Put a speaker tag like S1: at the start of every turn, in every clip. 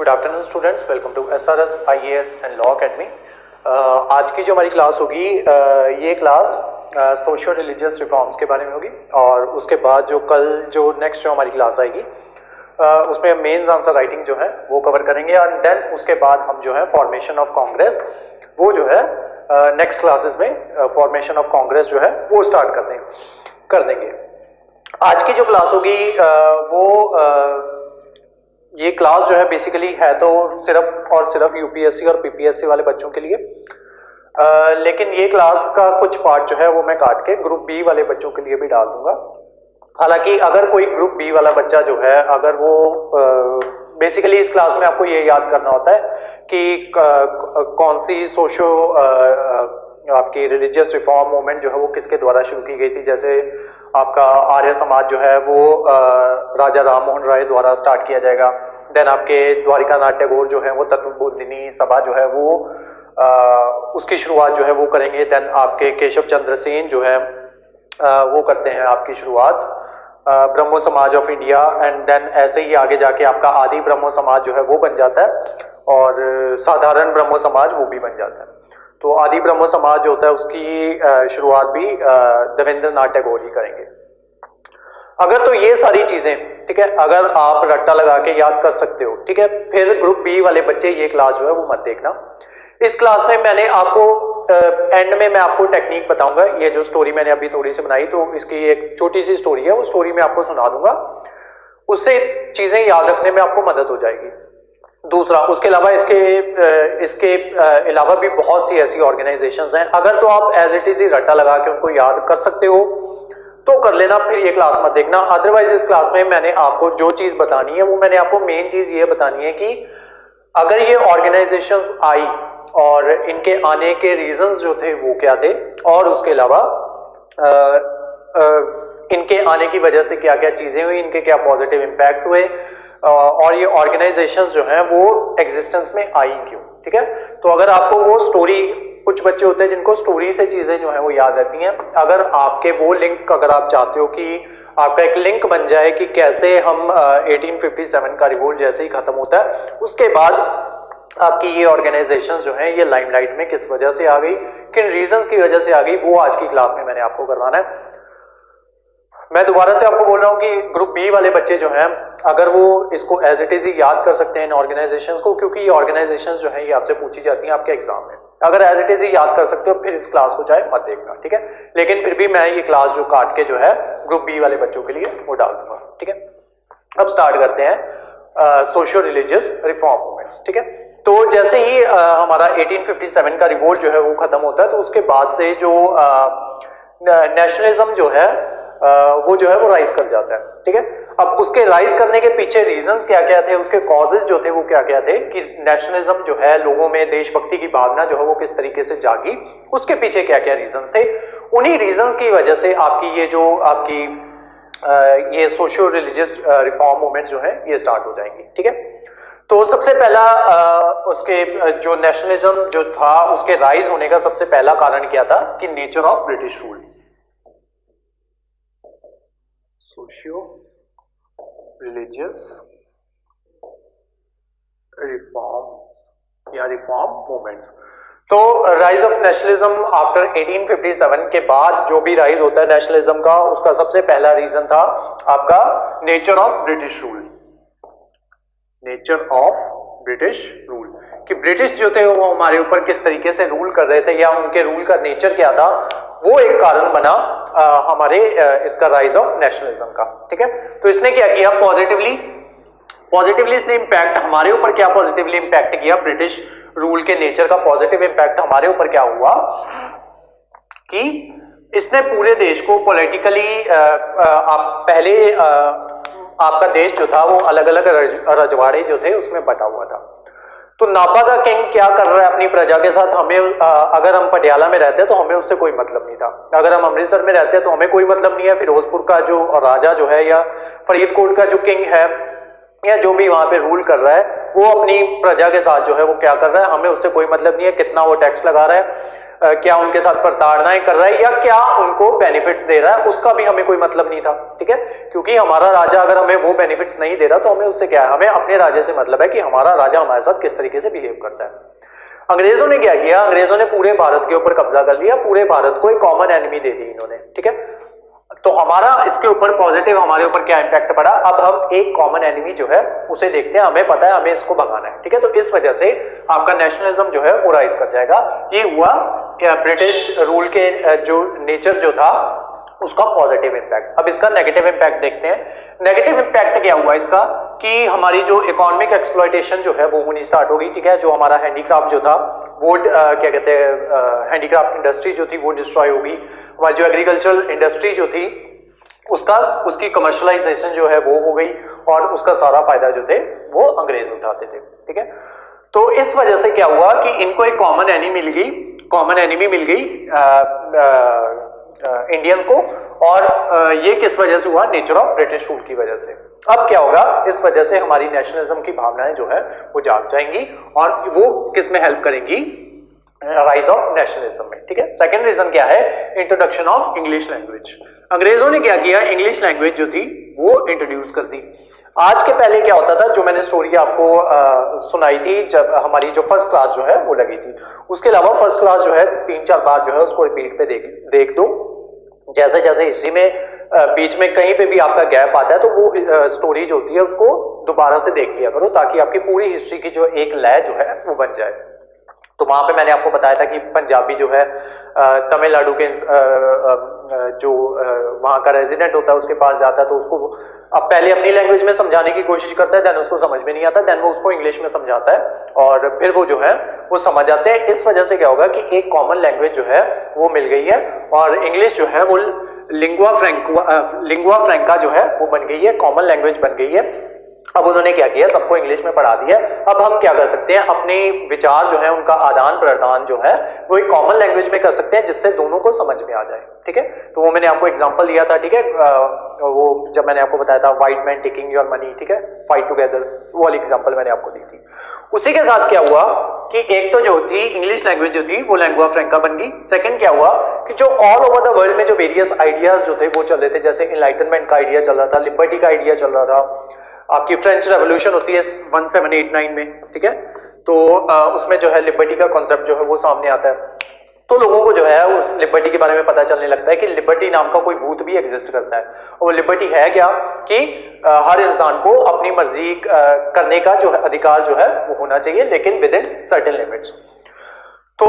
S1: Good afternoon students, welcome to SRS IAS and law academy. आज की जो हमारी क्लास होगी ये क्लास सोशल रिलीजियस रिफॉर्म्स के बारे में होगी और उसके बाद जो कल जो नेक्स्ट जो हमारी क्लास आएगी उसमें मेंस आंसर राइटिंग जो है वो कवर करेंगे एंड देन उसके बाद हम जो है फॉर्मेशन ऑफ कांग्रेस वो जो है नेक्स्ट क्लासेस में फॉर्मेशन ऑफ कांग्रेस जो है वो स्टार्ट कर देंगे। आज की जो क्लास होगी वो ये क्लास जो है बेसिकली है तो सिर्फ और सिर्फ यूपीएससी और पीपीएससी वाले बच्चों के लिए, लेकिन ये क्लास का कुछ पार्ट जो है वो मैं काट के ग्रुप बी वाले बच्चों के लिए भी डाल दूंगा। हालांकि अगर कोई ग्रुप बी वाला बच्चा जो है अगर वो बेसिकली इस क्लास में आपको ये याद करना होता है कि कौन सी सोशो आपकी रिलीजियस रिफॉर्म मूवमेंट जो है वो किसके द्वारा शुरू की गई थी। जैसे आपका आर्य समाज जो है वो राजा राम मोहन राय द्वारा स्टार्ट किया जाएगा। देन आपके द्वारिका नाथ टैगोर जो है वो तत्वबोधिनी सभा जो है वो उसकी शुरुआत जो है वो करेंगे। देन आपके केशव चंद्र सेन जो है वो करते हैं आपकी शुरुआत ब्रह्मो समाज ऑफ इंडिया एंड देन ऐसे ही आगे जाके आपका आदि ब्रह्मो समाज जो है वो बन जाता है और साधारण ब्रह्मो समाज वो भी बन जाता है। तो आदि ब्रह्मो समाज जो होता है उसकी शुरुआत भी देवेंद्र नाथ टैगोर ही करेंगे। अगर तो ये सारी चीजें ठीक है अगर आप रट्टा लगा के याद कर सकते हो ठीक है, फिर ग्रुप बी वाले बच्चे ये क्लास जो है वो मत देखना। इस क्लास में मैंने आपको एंड में मैं आपको टेक्निक बताऊंगा। ये जो स्टोरी मैंने अभी थोड़ी सी बनाई तो इसकी एक छोटी सी स्टोरी है, वो स्टोरी मैं आपको सुना दूंगा, उससे चीजें याद रखने में आपको मदद हो जाएगी। दूसरा उसके अलावा इसके अलावा भी बहुत सी ऐसी ऑर्गेनाइजेशंस हैं, अगर तो आप एज इट इज ही रट्टा लगा के उनको याद कर सकते हो तो कर लेना, फिर ये क्लास मत देखना। अदरवाइज इस क्लास में मैंने आपको जो चीज बतानी है वो मैंने आपको मेन चीज ये बतानी है कि अगर ये ऑर्गेनाइजेशंस आई और इनके आने के रीजंस जो थे वो क्या थे और उसके अलावा इनके आने की वजह से क्या क्या चीजें हुई, इनके क्या पॉजिटिव इम्पैक्ट हुए और ये ऑर्गेनाइजेशंस जो हैं वो एग्जिस्टेंस में आई क्यों। ठीक है, तो अगर आपको वो स्टोरी, कुछ बच्चे होते हैं जिनको स्टोरी से चीजें जो है वो याद रहती हैं, अगर आपके वो लिंक अगर आप चाहते हो कि आपका एक लिंक बन जाए कि कैसे हम 1857 का रिवोल्ट जैसे ही खत्म होता है उसके बाद आपकी ये ऑर्गेनाइजेशंस जो हैं ये लाइमलाइट में किस वजह से आ गई, किन रीजंस की वजह से आ गई, वो आज की क्लास में मैंने आपको करवाना है। मैं दोबारा से आपको बोल रहा हूँ कि ग्रुप बी वाले बच्चे जो हैं अगर वो इसको एज इट इज ही याद कर सकते हैं इन ऑर्गेनाइजेशंस को, क्योंकि ये ऑर्गेनाइजेशंस जो हैं ये आपसे पूछी जाती हैं आपके एग्जाम में। अगर एज इट इज ही याद कर सकते हो फिर इस क्लास को चाहे मत देखना, ठीक है, लेकिन फिर भी मैं ये क्लास जो काट के जो है ग्रुप बी वाले बच्चों के लिए वो डाल दूंगा। ठीक है, अब स्टार्ट करते हैं सोशल रिलीजियस रिफॉर्म मूवमेंट्स। ठीक है, तो जैसे ही हमारा 1857 का रिवोल्ट जो है वो खत्म होता है तो उसके बाद से जो नेशनलिज्म जो है वो जो है वो राइज कर जाता है। ठीक है, अब उसके राइज करने के पीछे रीजंस क्या क्या थे, उसके कॉजेज जो थे वो क्या क्या थे कि नेशनलिज्म जो है लोगों में देशभक्ति की भावना जो है वो किस तरीके से जागी, उसके पीछे क्या क्या रीजंस थे। उन्हीं रीजंस की वजह से आपकी ये जो आपकी ये सोशल रिलीजियस रिफॉर्म मूवमेंट्स जो है ये स्टार्ट हो जाएंगी। ठीक है, तो सबसे पहला उसके जो नेशनलिज्म जो था उसके राइज होने का सबसे पहला कारण क्या था कि nature of British rule. Socio religious reforms या रिफॉर्म मूवमेंट्स। तो राइज ऑफ नेशनलिज्म आफ्टर 1857 के बाद जो भी राइज होता है नेशनलिज्म का, उसका सबसे पहला रीजन था आपका nature of British rule. Nature of British rule कि ब्रिटिश जो थे वो हमारे ऊपर किस तरीके से रूल कर रहे थे या उनके रूल का नेचर क्या था, वो एक कारण बना हमारे इसका राइज ऑफ नेशनलिज्म का। ठीक है, तो इसने क्या किया, पॉजिटिवली इसने इंपैक्ट हमारे ऊपर क्या पॉजिटिवली इंपैक्ट किया, ब्रिटिश रूल के नेचर का पॉजिटिव इंपैक्ट हमारे ऊपर क्या हुआ कि इसने पूरे देश को पॉलिटिकली आप पहले आपका देश जो था वो अलग अलग रजवाड़े जो थे उसमें बटा हुआ था। तो नापा का किंग क्या कर रहा है अपनी प्रजा के साथ, हमें अगर हम पटियाला में रहते हैं तो हमें उससे कोई मतलब नहीं था, अगर हम अमृतसर में रहते हैं तो हमें कोई मतलब नहीं है, फिरोजपुर का जो राजा जो है या फरीदकोट का जो किंग है या जो भी वहां पे रूल कर रहा है वो अपनी प्रजा के साथ जो है वो क्या कर रहा है, हमें उससे कोई मतलब नहीं है कितना वो टैक्स लगा रहा है, क्या उनके साथ प्रताड़नाएं कर रहा है या क्या उनको बेनिफिट्स दे रहा है, उसका भी हमें कोई मतलब नहीं था, ठीक है। क्योंकि हमारा राजा अगर हमें वो बेनिफिट्स नहीं दे रहा तो हमें उससे क्या है, हमें अपने राजा से मतलब है कि हमारा राजा हमारे साथ किस तरीके से बिहेव करता है। अंग्रेजों ने क्या किया, अंग्रेजों ने पूरे भारत के ऊपर कब्जा कर लिया, पूरे भारत को एक कॉमन एनिमी दे दी इन्होंने, ठीक है। तो हमारा इसके ऊपर पॉजिटिव हमारे ऊपर क्या इम्पैक्ट पड़ा, अब हम एक कॉमन एनिमी जो है उसे देखते हैं, हमें पता है हमें इसको भगाना है, ठीक है। तो इस वजह से आपका नेशनलिज्म जो है वो राइज कर जाएगा। ये हुआ ब्रिटिश रूल के जो नेचर जो था उसका पॉजिटिव इम्पैक्ट। अब इसका नेगेटिव इम्पैक्ट देखते हैं। नेगेटिव इम्पैक्ट क्या हुआ इसका कि हमारी जो इकोनॉमिक एक्सप्लॉयटेशन जो है वो होनी स्टार्ट हो गई, ठीक है। जो हमारा हैंडीक्राफ्ट जो था वो क्या कहते हैं, हैंडीक्राफ्ट इंडस्ट्री जो थी वो डिस्ट्रॉय होगी। हमारी जो एग्रीकल्चरल इंडस्ट्री जो थी उसकी कमर्शलाइजेशन जो है वो हो गई और उसका सारा फायदा जो थे वो अंग्रेज उठाते थे, ठीक है। तो इस वजह से क्या हुआ कि इनको एक कॉमन एनिमी मिल गई इंडियंस को, और ये किस वजह से हुआ, नेचर ऑफ ब्रिटिश रूल की वजह से। अब क्या होगा, इस वजह से हमारी नेशनलिज्म की भावनाएं जो है वो जाग जाएंगी और वो किस में हेल्प करेंगी, राइज ऑफ नेशनलिज्म में, ठीक है। सेकंड रीजन क्या है, इंट्रोडक्शन ऑफ इंग्लिश लैंग्वेज। अंग्रेजों ने क्या किया, इंग्लिश लैंग्वेज जो थी वो इंट्रोड्यूस कर दी। आज के पहले क्या होता था, जो मैंने स्टोरी आपको सुनाई थी जब हमारी जो फर्स्ट क्लास जो है वो लगी थी, उसके अलावा फर्स्ट क्लास जो है 3-4 बार जो है उसको रिपीट पे देख दो। जैसे जैसे हिस्ट्री में बीच में कहीं पे भी आपका गैप आता है तो वो स्टोरी जो होती है उसको दोबारा से देख लिया करो, ताकि आपकी पूरी हिस्ट्री की जो एक लय जो है वो बन जाए। तो वहां पे मैंने आपको बताया था कि पंजाबी जो है तमिलनाडु के जो वहां का रेजिडेंट होता है उसके पास जाता है तो उसको अब पहले अपनी लैंग्वेज में समझाने की कोशिश करता है, देन उसको समझ में नहीं आता, देन वो उसको इंग्लिश में समझाता है और फिर वो जो है वो समझ जाते हैं। इस वजह से क्या होगा कि एक कॉमन लैंग्वेज जो है वो मिल गई है और इंग्लिश जो है वो लिंगुआ फ्रैंका जो है वो बन गई है, कॉमन लैंग्वेज बन गई है। अब उन्होंने क्या किया, सबको इंग्लिश में पढ़ा दिया। अब हम क्या कर सकते हैं, अपने विचार जो है उनका आदान प्रदान जो है वो एक कॉमन लैंग्वेज में कर सकते हैं जिससे दोनों को समझ में आ जाए, ठीक है। तो वो मैंने आपको एग्जांपल दिया था, ठीक है, वो जब मैंने आपको बताया था white man taking your money, ठीक है, फाइट टुगेदर, वो वाली एग्जांपल मैंने आपको दी थी। उसी के साथ क्या हुआ कि एक तो जो थी इंग्लिश लैंग्वेज जो थी वो लैंगुआ फ्रैंका बन गई। सेकंड क्या हुआ कि जो ऑल ओवर द वर्ल्ड में जो वेरियस आइडियाज जो थे वो चल रहे थे, जैसे इनलाइटनमेंट का आइडिया चल रहा था, लिबर्टी का आइडिया चल रहा था, आपकी फ्रेंच रेवोल्यूशन होती है 1789 में, ठीक है। तो उसमें जो है लिबर्टी का कॉन्सेप्ट जो है वो सामने आता है, तो लोगों को जो है उस लिबर्टी के बारे में पता चलने लगता है कि लिबर्टी नाम का कोई भूत भी एग्जिस्ट करता है। और लिबर्टी है क्या कि हर इंसान को अपनी मर्जी करने का जो है अधिकार जो है वो होना चाहिए, लेकिन विद इन सर्टेन लिमिट्स। तो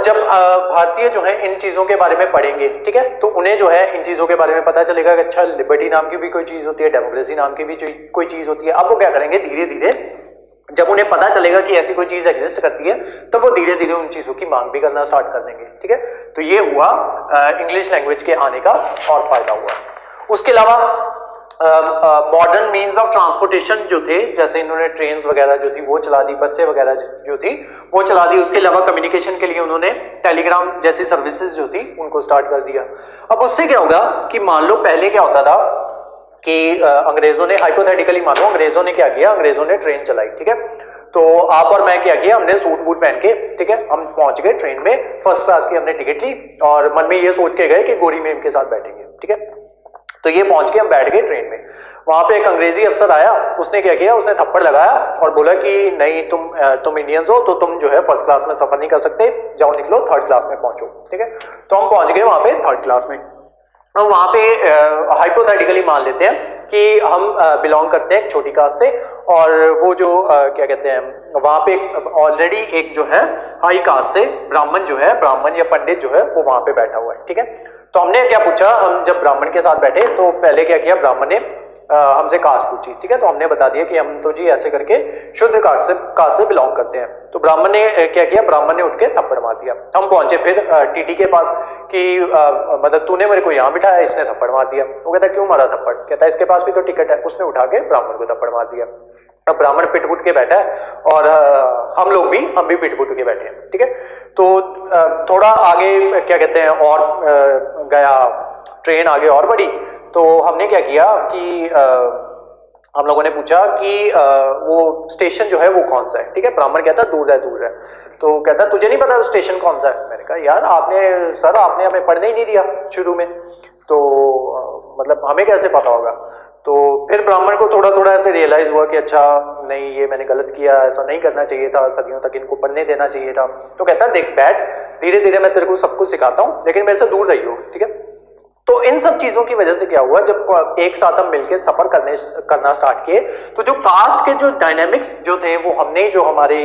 S1: जब भारतीय जो है इन चीजों के बारे में पढ़ेंगे, ठीक है, तो उन्हें जो है इन चीजों के बारे में पता चलेगा कि अच्छा लिबर्टी नाम की भी कोई चीज होती है, डेमोक्रेसी नाम की भी कोई चीज होती है। अब वो क्या करेंगे, धीरे धीरे जब उन्हें पता चलेगा कि ऐसी कोई चीज एग्जिस्ट करती है तो वो धीरे धीरे उन चीजों की मांग भी करना स्टार्ट कर देंगे, ठीक है। तो ये हुआ इंग्लिश लैंग्वेज के आने का और फायदा हुआ। उसके अलावा मॉडर्न मीन्स ऑफ ट्रांसपोर्टेशन जो थे, जैसे इन्होंने ट्रेन्स वगैरह जो थी वो चला दी, बसें वगैरह जो थी वो चला दी। उसके अलावा कम्युनिकेशन के लिए उन्होंने टेलीग्राम जैसी सर्विसेज जो थी उनको स्टार्ट कर दिया। अब उससे क्या होगा कि मान लो पहले क्या होता था कि अंग्रेजों ने, हाइपोथेटिकली मानो अंग्रेजों ने क्या किया, अंग्रेजों ने ट्रेन चलाई, ठीक है। तो आप और मैं क्या किया, हमने सूट बूट पहन के, ठीक है, हम पहुंच गए ट्रेन में, फर्स्ट क्लास की हमने टिकट ली और मन में ये सोच के गए कि गोरी मेम के साथ बैठेंगे, ठीक है। तो ये पहुंच के हम बैठ गए ट्रेन में। वहां पे एक अंग्रेजी अफसर आया, उसने क्या किया, उसने थप्पड़ लगाया और बोला कि नहीं तुम इंडियंस हो तो तुम जो है फर्स्ट क्लास में सफर नहीं कर सकते, जाओ निकलो थर्ड क्लास में पहुंचो, ठीक है। तो हम पहुंच गए वहां पे थर्ड क्लास में। अब वहां पे हाइपोथेटिकली मान लेते हैं कि हम बिलोंग करते हैं एक छोटी कास्ट से और वो जो क्या कहते हैं वहां पे ऑलरेडी एक जो है हाई कास्ट से ब्राह्मण जो है, ब्राह्मण या पंडित जो है वो वहां पे बैठा हुआ है, ठीक है। तो हमने क्या पूछा, हम जब ब्राह्मण के साथ बैठे तो पहले क्या किया, ब्राह्मण ने हमसे कास्ट पूछी, ठीक है। तो हमने बता दिया कि हम तो जी ऐसे करके शुद्ध कास्ट से बिलोंग करते हैं। तो ब्राह्मण ने क्या किया, ब्राह्मण ने उठ के थप्पड़ मार दिया। हम पहुंचे फिर टीटी के पास कि मतलब तूने मेरे को यहाँ बिठाया, इसने थप्पड़ मार दिया। वो कहता क्यों मारा थप्पड़, कहता इसके पास भी तो टिकट है। उसने उठा के ब्राह्मण को थप्पड़ मार दिया। अब ब्राह्मण पिट के बैठा है और हम भी पिट के बैठे हैं, ठीक है। तो थोड़ा आगे क्या कहते हैं और गया, ट्रेन आगे और बढ़ी। तो हमने क्या किया कि हम लोगों ने पूछा कि वो स्टेशन जो है वो कौन सा है, ठीक है। ब्राह्मण कहता दूर है दूर है, तो कहता तुझे नहीं पता स्टेशन कौन सा है। मैंने कहा यार आपने सर आपने हमें पढ़ने ही नहीं दिया शुरू में, तो मतलब हमें कैसे पता होगा। तो फिर ब्राह्मण को थोड़ा थोड़ा ऐसे रियलाइज हुआ कि अच्छा नहीं ये मैंने गलत किया, ऐसा नहीं करना चाहिए था, सदियों तक इनको पढ़ने देना चाहिए था। तो कहता देख बैठ, धीरे धीरे मैं तेरे को सब कुछ सिखाता हूँ, लेकिन मेरे से दूर रहियो, ठीक है। तो इन सब चीजों की वजह से क्या हुआ, जब एक साथ हम मिलकर सफर करना स्टार्ट किए, तो जो कास्ट के जो डायनेमिक्स जो थे वो हमने जो हमारी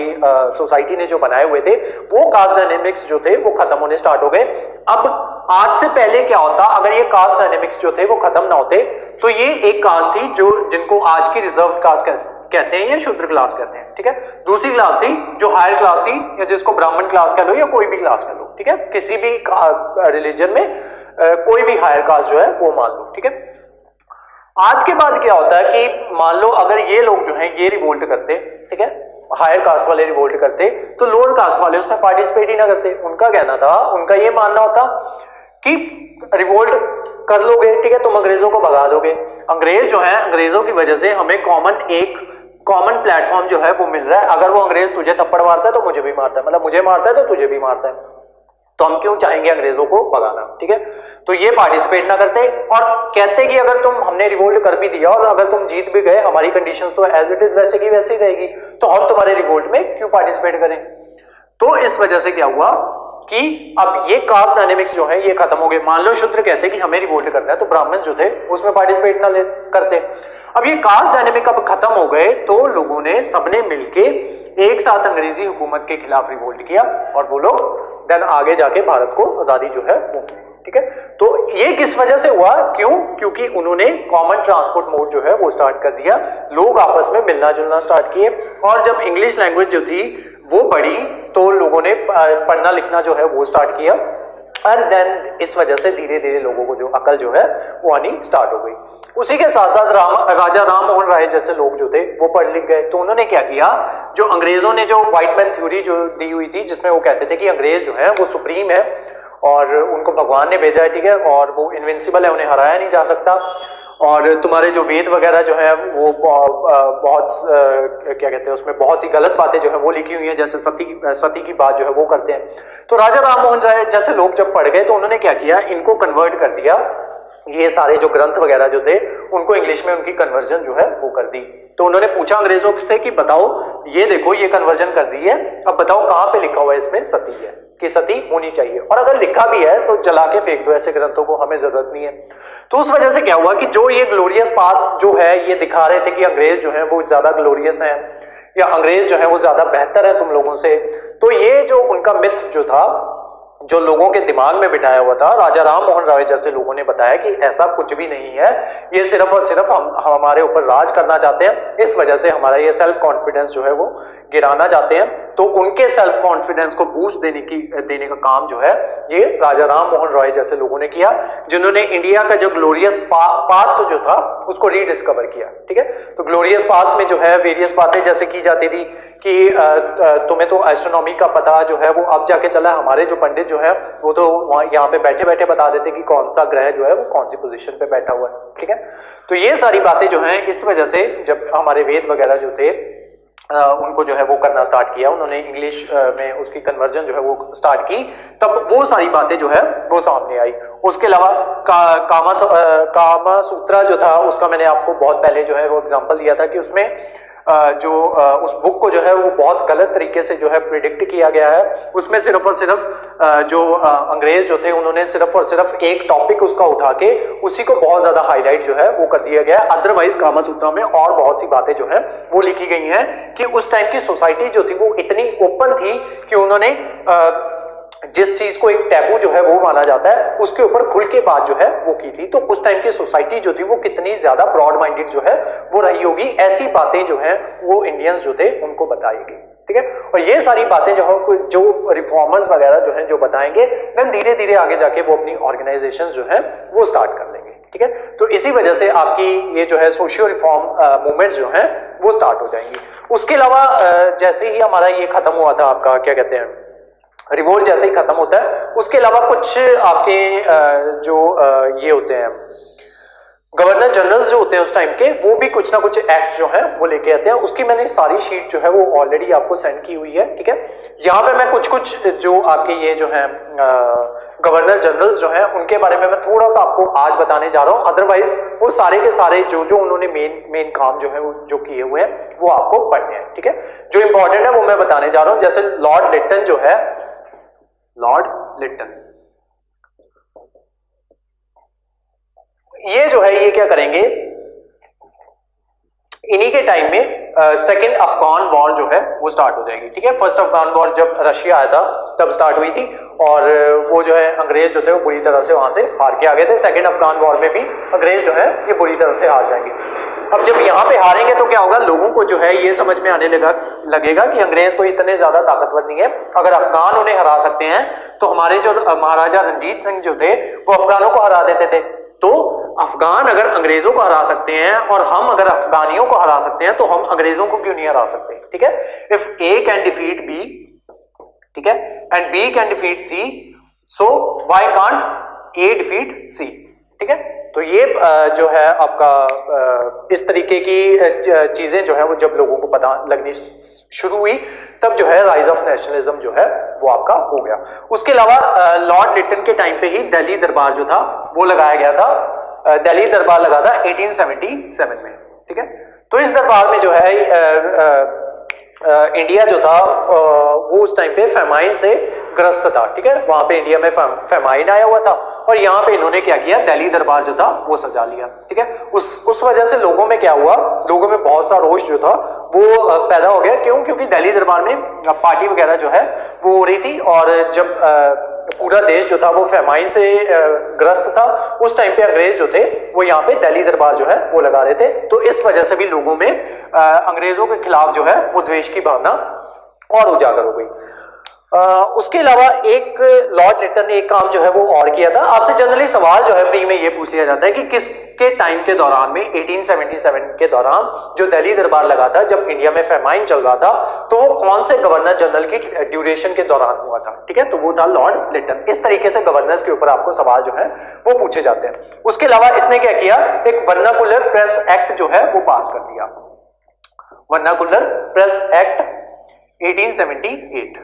S1: सोसाइटी ने जो बनाए हुए थे, वो कास्ट डायनेमिक्स जो थे वो खत्म होने स्टार्ट हो गए। अब आज से पहले क्या होता, अगर ये कास्ट डायनेमिक्स जो थे वो खत्म ना होते, तो ये एक कास्ट थी जो जिनको आज की रिजर्व कास्ट कहते हैं या शूद्र क्लास कहते हैं, ठीक है। दूसरी क्लास थी जो हायर क्लास थी, या जिसको ब्राह्मण क्लास कह लो या कोई भी क्लास कह लो, ठीक है। किसी भी रिलीजन में कोई भी हायर कास्ट जो है वो मान लो, ठीक है। आज के बाद क्या होता है कि मान लो अगर ये लोग जो हैं ये रिवोल्ट करते, ठीक है, हायर कास्ट वाले रिवोल्ट करते, तो लोअर कास्ट वाले उसमें पार्टिसिपेट ही ना करते। उनका कहना था, उनका ये मानना होता कि रिवोल्ट कर लोगे, ठीक है, तुम अंग्रेजों को भगा दोगे। अंग्रेज जो है, अंग्रेजों की वजह से हमें एक कॉमन प्लेटफॉर्म जो है वो मिल रहा है। अगर वो अंग्रेज तुझे थप्पड़ मारता है तो मुझे भी मारता है, मतलब मुझे मारता है तो तुझे भी मारता है, तो हम क्यों चाहेंगे अंग्रेजों को भगाना, ठीक है। तो ये पार्टिसिपेट ना करते और कहते कि अगर तुम हमने रिवोल्ट कर भी दिया और अगर तुम जीत भी गए, हमारी कंडीशन तो एज इट इज वैसे की वैसे ही रहेगी, तो हम तुम्हारे रिवोल्ट में क्यों पार्टिसिपेट करें। तो इस वजह से क्या हुआ कि अब ये कास्ट डायनेमिक्स जो है ये खत्म हो गए। मान लो शूद्र कहते कि हमें रिवोल्ट करना है, तो ब्राह्मण जो थे उसमें पार्टिसिपेट ना करते। अब ये कास्ट डायनेमिक अब खत्म हो गए, तो लोगों ने सबने मिलके एक साथ अंग्रेजी हुकूमत के खिलाफ रिवोल्ट किया और वो लोग देन आगे जाके भारत को आजादी जो है वो की, ठीक है। तो ये किस वजह से हुआ, क्यों, क्योंकि उन्होंने कॉमन ट्रांसपोर्ट मोड जो है वो स्टार्ट कर दिया, लोग आपस में मिलना जुलना स्टार्ट किए, और जब इंग्लिश लैंग्वेज जो थी वो बढ़ी तो लोगों ने पढ़ना लिखना जो है वो स्टार्ट किया, एंड देन इस वजह से धीरे धीरे लोगों को जो अकल जो है वो आनी स्टार्ट हो गई। उसी के साथ साथ राजा राम मोहन राय जैसे लोग जो थे वो पढ़ लिख गए, तो उन्होंने क्या किया, जो अंग्रेजों ने जो व्हाइट मैन थ्योरी जो दी हुई थी, जिसमें वो कहते थे कि अंग्रेज जो है वो सुप्रीम है और उनको भगवान ने भेजा है, ठीक है, और वो इनविंसिबल है, उन्हें हराया नहीं जा सकता, और तुम्हारे जो वेद वगैरह जो है वो बहुत क्या कहते हैं उसमें बहुत सी गलत बातें जो है वो लिखी हुई हैं, जैसे सती की बात जो है वो करते हैं। तो राजा राम मोहन राय जैसे लोग जब पढ़ गए तो उन्होंने क्या किया, इनको कन्वर्ट कर दिया, ये सारे जो ग्रंथ वगैरह जो थे उनको इंग्लिश में उनकी कन्वर्जन जो है वो कर दी। तो उन्होंने पूछा अंग्रेजों से कि बताओ ये देखो ये कन्वर्जन कर दी है, अब बताओ कहाँ पे लिखा हुआ है इसमें सती है, कि सती होनी चाहिए, और अगर लिखा भी है तो जला के फेंक दो ऐसे ग्रंथों को, हमें जरूरत नहीं है। तो उस वजह से क्या हुआ कि जो ये ग्लोरियस पाथ जो है ये दिखा रहे थे कि अंग्रेज जो है वो ज्यादा ग्लोरियस हैं या अंग्रेज जो है वो ज्यादा बेहतर है तुम लोगों से, तो ये जो उनका मिथ जो था जो लोगों के दिमाग में बिठाया हुआ था, राजा राम मोहन राय जैसे लोगों ने बताया कि ऐसा कुछ भी नहीं है, ये सिर्फ और सिर्फ हम हमारे ऊपर राज करना चाहते हैं, इस वजह से हमारा ये सेल्फ कॉन्फिडेंस जो है वो गिराना चाहते हैं। तो उनके सेल्फ कॉन्फिडेंस को बूस्ट देने का काम जो है ये राजा राम मोहन रॉय जैसे लोगों ने किया, जिन्होंने इंडिया का जो ग्लोरियस पास्ट जो था उसको रीडिस्कवर किया, ठीक है। तो ग्लोरियस पास्ट में जो है वेरियस बातें जैसे की जाती थी कि तुम्हें तो एस्ट्रोनॉमी का पता जो है वो अब जाके चला, हमारे जो पंडित जो है वो तो यहाँ पे बैठे बैठे बता देते कि कौन सा ग्रह जो है वो कौन सी पोजीशन पे बैठा हुआ है, ठीक है। तो ये सारी बातें जो हैं इस वजह से जब हमारे वेद वगैरह जो थे उनको जो है वो करना स्टार्ट किया, उन्होंने इंग्लिश में उसकी कन्वर्जन जो है वो स्टार्ट की, तब वो सारी बातें जो है वो सामने आई। उसके अलावा कामा सूत्रा जो था उसका मैंने आपको बहुत पहले जो है वो एग्जांपल दिया था कि उसमें उस बुक को जो है वो बहुत गलत तरीके से जो है प्रिडिक्ट किया गया है। उसमें सिर्फ और सिर्फ जो अंग्रेज जो थे उन्होंने सिर्फ और सिर्फ एक टॉपिक उसका उठा के उसी को बहुत ज्यादा हाईलाइट जो है वो कर दिया गया। अदरवाइज कामा सूत्रा में और बहुत सी बातें जो है वो लिखी गई हैं कि उस टाइम की सोसाइटी जो थी वो इतनी ओपन थी कि उन्होंने जिस चीज को एक टैबू जो है वो माना जाता है उसके ऊपर खुल के बात जो है वो की थी। तो उस टाइम की सोसाइटी जो थी वो कितनी ज्यादा ब्रॉड माइंडेड जो है वो रही होगी, ऐसी बातें जो है वो इंडियंस जो थे उनको बताएगी, ठीक है। और ये सारी बातें जो रिफॉर्मर्स वगैरह जो हैं जो बताएंगे, देन धीरे धीरे आगे जाके वो अपनी ऑर्गेनाइजेशन जो है वो स्टार्ट कर लेंगे, ठीक है। तो इसी वजह से आपकी ये जो है सोशियो रिफॉर्म मूवमेंट्स जो है वो स्टार्ट हो जाएंगी। उसके अलावा जैसे ही हमारा ये खत्म हुआ था, आपका क्या कहते हैं रिवोल्ट जैसे ही खत्म होता है, उसके अलावा कुछ आपके जो ये होते हैं गवर्नर जनरल जो होते हैं उस टाइम के, वो भी कुछ ना कुछ एक्ट जो है वो लेके आते हैं। उसकी मैंने सारी शीट जो है वो ऑलरेडी आपको सेंड की हुई है, ठीक है। यहाँ पे मैं कुछ कुछ जो आपके ये जो है गवर्नर जनरल्स जो है उनके बारे में मैं थोड़ा सा आपको आज बताने जा रहा हूँ। अदरवाइज वो सारे के सारे जो जो उन्होंने मेन काम जो है वो जो किए हुए हैं वो आपको पढ़ने हैं, ठीक है। जो इंपॉर्टेंट है वो मैं बताने जा रहा हूँ। जैसे लॉर्ड लिटन जो है, लॉर्ड लिटन ये जो है ये क्या करेंगे, इन्हीं के टाइम में सेकेंड अफगान वॉर जो है वो स्टार्ट हो जाएगी, ठीक है। फर्स्ट अफगान वॉर जब रशिया आया था तब स्टार्ट हुई थी और वो जो है अंग्रेज जो थे वो बुरी तरह से वहां से हार के आ गए थे। सेकेंड अफगान वॉर में भी अंग्रेज जो है ये बुरी तरह से हार जाएंगे। अब जब यहाँ पे हारेंगे तो क्या होगा, लोगों को जो है ये समझ में आने लगेगा कि अंग्रेज कोई इतने ज्यादा ताकतवर नहीं है। अगर अफगान उन्हें हरा सकते हैं तो हमारे जो महाराजा रणजीत सिंह जो थे वो अफगानों को हरा देते थे। तो अफगान अगर अंग्रेजों को हरा सकते हैं और हम अगर अफगानियों को हरा सकते हैं तो हम अंग्रेजों को क्यों नहीं हरा सकते, ठीक है। If A can defeat B, ठीक है, and B can defeat C, so why can't A defeat C, ठीक है। तो ये जो है आपका इस तरीके की चीजें जो है वो जब लोगों को पता लगनी शुरू हुई तब जो है राइज ऑफ नेशनलिज्म जो है वो आपका हो गया। उसके अलावा लॉर्ड लिटन के टाइम पे ही दिल्ली दरबार जो था वो लगाया गया था। दिल्ली दरबार लगा था 1877 में, ठीक है। तो इस दरबार में जो है इंडिया जो था वो उस टाइम पे फेमाइन से ग्रस्त था, ठीक है। वहां पे इंडिया में फेमाइन आया हुआ था और यहाँ पे इन्होंने क्या किया, दिल्ली दरबार जो था वो सजा लिया, ठीक है। उस वजह से लोगों में क्या हुआ, लोगों में बहुत सा रोष जो था वो पैदा हो गया। क्यों? क्योंकि दिल्ली दरबार में पार्टी वगैरह जो है वो हो रही थी और जब पूरा देश जो था वो फेमाइन से ग्रस्त था उस टाइम पे अंग्रेज जो थे वो यहाँ पे दिल्ली दरबार जो है वो लगा रहे थे। तो इस वजह से भी लोगों में अंग्रेजों के खिलाफ जो है वो द्वेष की भावना और उजागर हो गई। उसके अलावा एक लॉर्ड लिटन ने एक काम जो है वो और किया था। आपसे जनरली सवाल जो है प्री में ये पूछ लिया जाता है कि किसके टाइम के दौरान में 1877 के दौरान जो दिल्ली दरबार लगा था, जब इंडिया में फेमाइन चल रहा था, तो वो कौन से गवर्नर जनरल की ड्यूरेशन के दौरान हुआ था, ठीक है। तो वो था लॉर्ड लिटन। इस तरीके से गवर्नर्स के ऊपर आपको सवाल जो है वो पूछे जाते हैं। उसके अलावा इसने क्या किया, एक वर्नाकुलर प्रेस एक्ट जो है वो पास कर दिया, वर्नाकुलर प्रेस एक्ट 1878।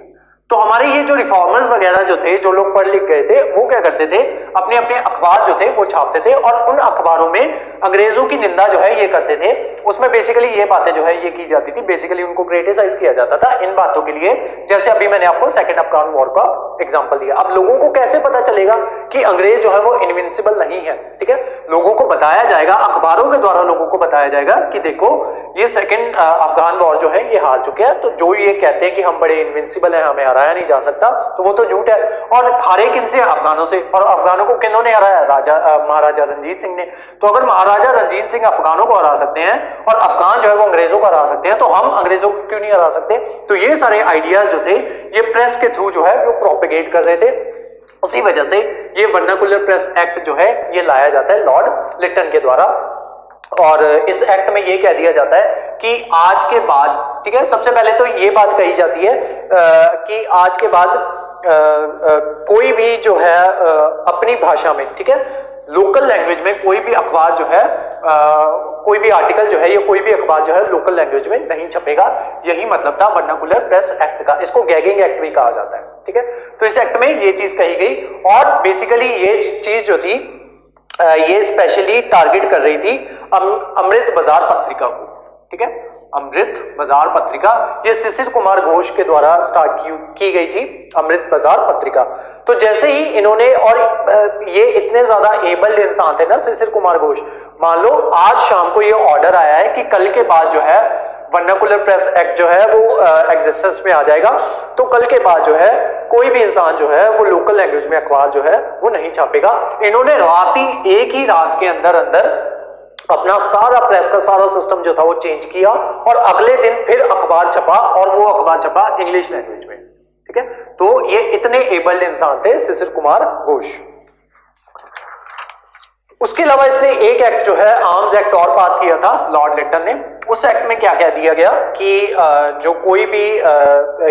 S1: तो हमारे ये जो रिफॉर्मर्स वगैरह जो थे, जो लोग पढ़ लिख गए थे, वो क्या करते थे, अपने अपने अखबार जो थे वो छापते थे और उन अखबारों में अंग्रेजों की निंदा जो है ये करते थे। उसमें बेसिकली ये बातें जो है ये की जाती थी, बेसिकली उनको क्रिटिसाइज किया जाता था इन बातों के लिए। जैसे अभी मैंने आपको सेकेंड अफगान वॉर का एग्जांपल दिया। अब लोगों को कैसे पता चलेगा कि अंग्रेज जो है वो इनविंसिबल नहीं है, ठीक है। लोगों को बताया जाएगा, अखबारों के द्वारा लोगों को बताया जाएगा कि देखो ये सेकेंड अफगान वॉर जो है ये हार चुके हैं। तो जो ये कहते हैं कि हम बड़े इनविंसिबल हैं, हमें हराया नहीं जा सकता, तो वो तो झूठ है। और हारे किनसे? अफगानों से। और अफगानों को किन्होंने हराया? महाराजा रणजीत सिंह ने। तो अगर महाराजा रणजीत सिंह अफगानों को हरा सकते हैं और अफगान जो है वो अंग्रेजों को हरा सकते हैं, तो हम अंग्रेजों को क्यों नहीं हरा सकते? तो ये सारे आइडियाज जो थे ये प्रेस के थ्रू जो है वो प्रोपेगेट कर रहे थे। उसी वजह से ये वर्नाकुलर प्रेस एक्ट जो है ये लाया जाता है लॉर्ड लिटन के द्वारा। और इस एक्ट में ये कह दिया जाता है कि आज के बाद, ठीक है, सबसे पहले तो ये बात कही जाती है कि आज के बाद कोई भी जो है अपनी भाषा में, ठीक है, लोकल लैंग्वेज में कोई भी अखबार जो है कोई भी आर्टिकल जो है या कोई भी अखबार जो है लोकल लैंग्वेज में नहीं छपेगा। यही मतलब था वर्नाकुलर प्रेस एक्ट का। इसको गैगिंग एक्ट भी कहा जाता है, ठीक है। तो इस एक्ट में ये चीज कही गई और बेसिकली ये चीज जो थी ये स्पेशली टारगेट कर रही थी अमृत बाजार पत्रिका को, ठीक है। अमृत बाजार पत्रिका ये शिशिर कुमार घोष के द्वारा स्टार्ट की गई थी, अमृत बाजार पत्रिका। तो जैसे ही इन्होंने, और ये इतने ज्यादा एबल्ड इंसान थे ना शिशिर कुमार घोष, मान लो आज शाम को ये ऑर्डर आया है कि कल के बाद जो है वर्नाकुलर प्रेस एक्ट जो है वो एग्जिस्टेंस में आ जाएगा, तो कल के बाद जो है कोई भी इंसान जो है वो लोकल लैंग्वेज में अखबार जो है वो नहीं छापेगा। इन्होंने एक ही रात के अंदर अंदर अपना सारा प्रेस का सारा सिस्टम जो था वो चेंज किया और अगले दिन फिर अखबार छपा और वो अखबार छपा इंग्लिश लैंग्वेज में, ठीक है। तो ये इतने एबल्ड इंसान थे शिशिर कुमार घोष। उसके अलावा इसने एक एक्ट जो है आर्म्स एक्ट और पास किया था लॉर्ड लिटन ने। उस एक्ट में क्या कह दिया गया कि जो कोई भी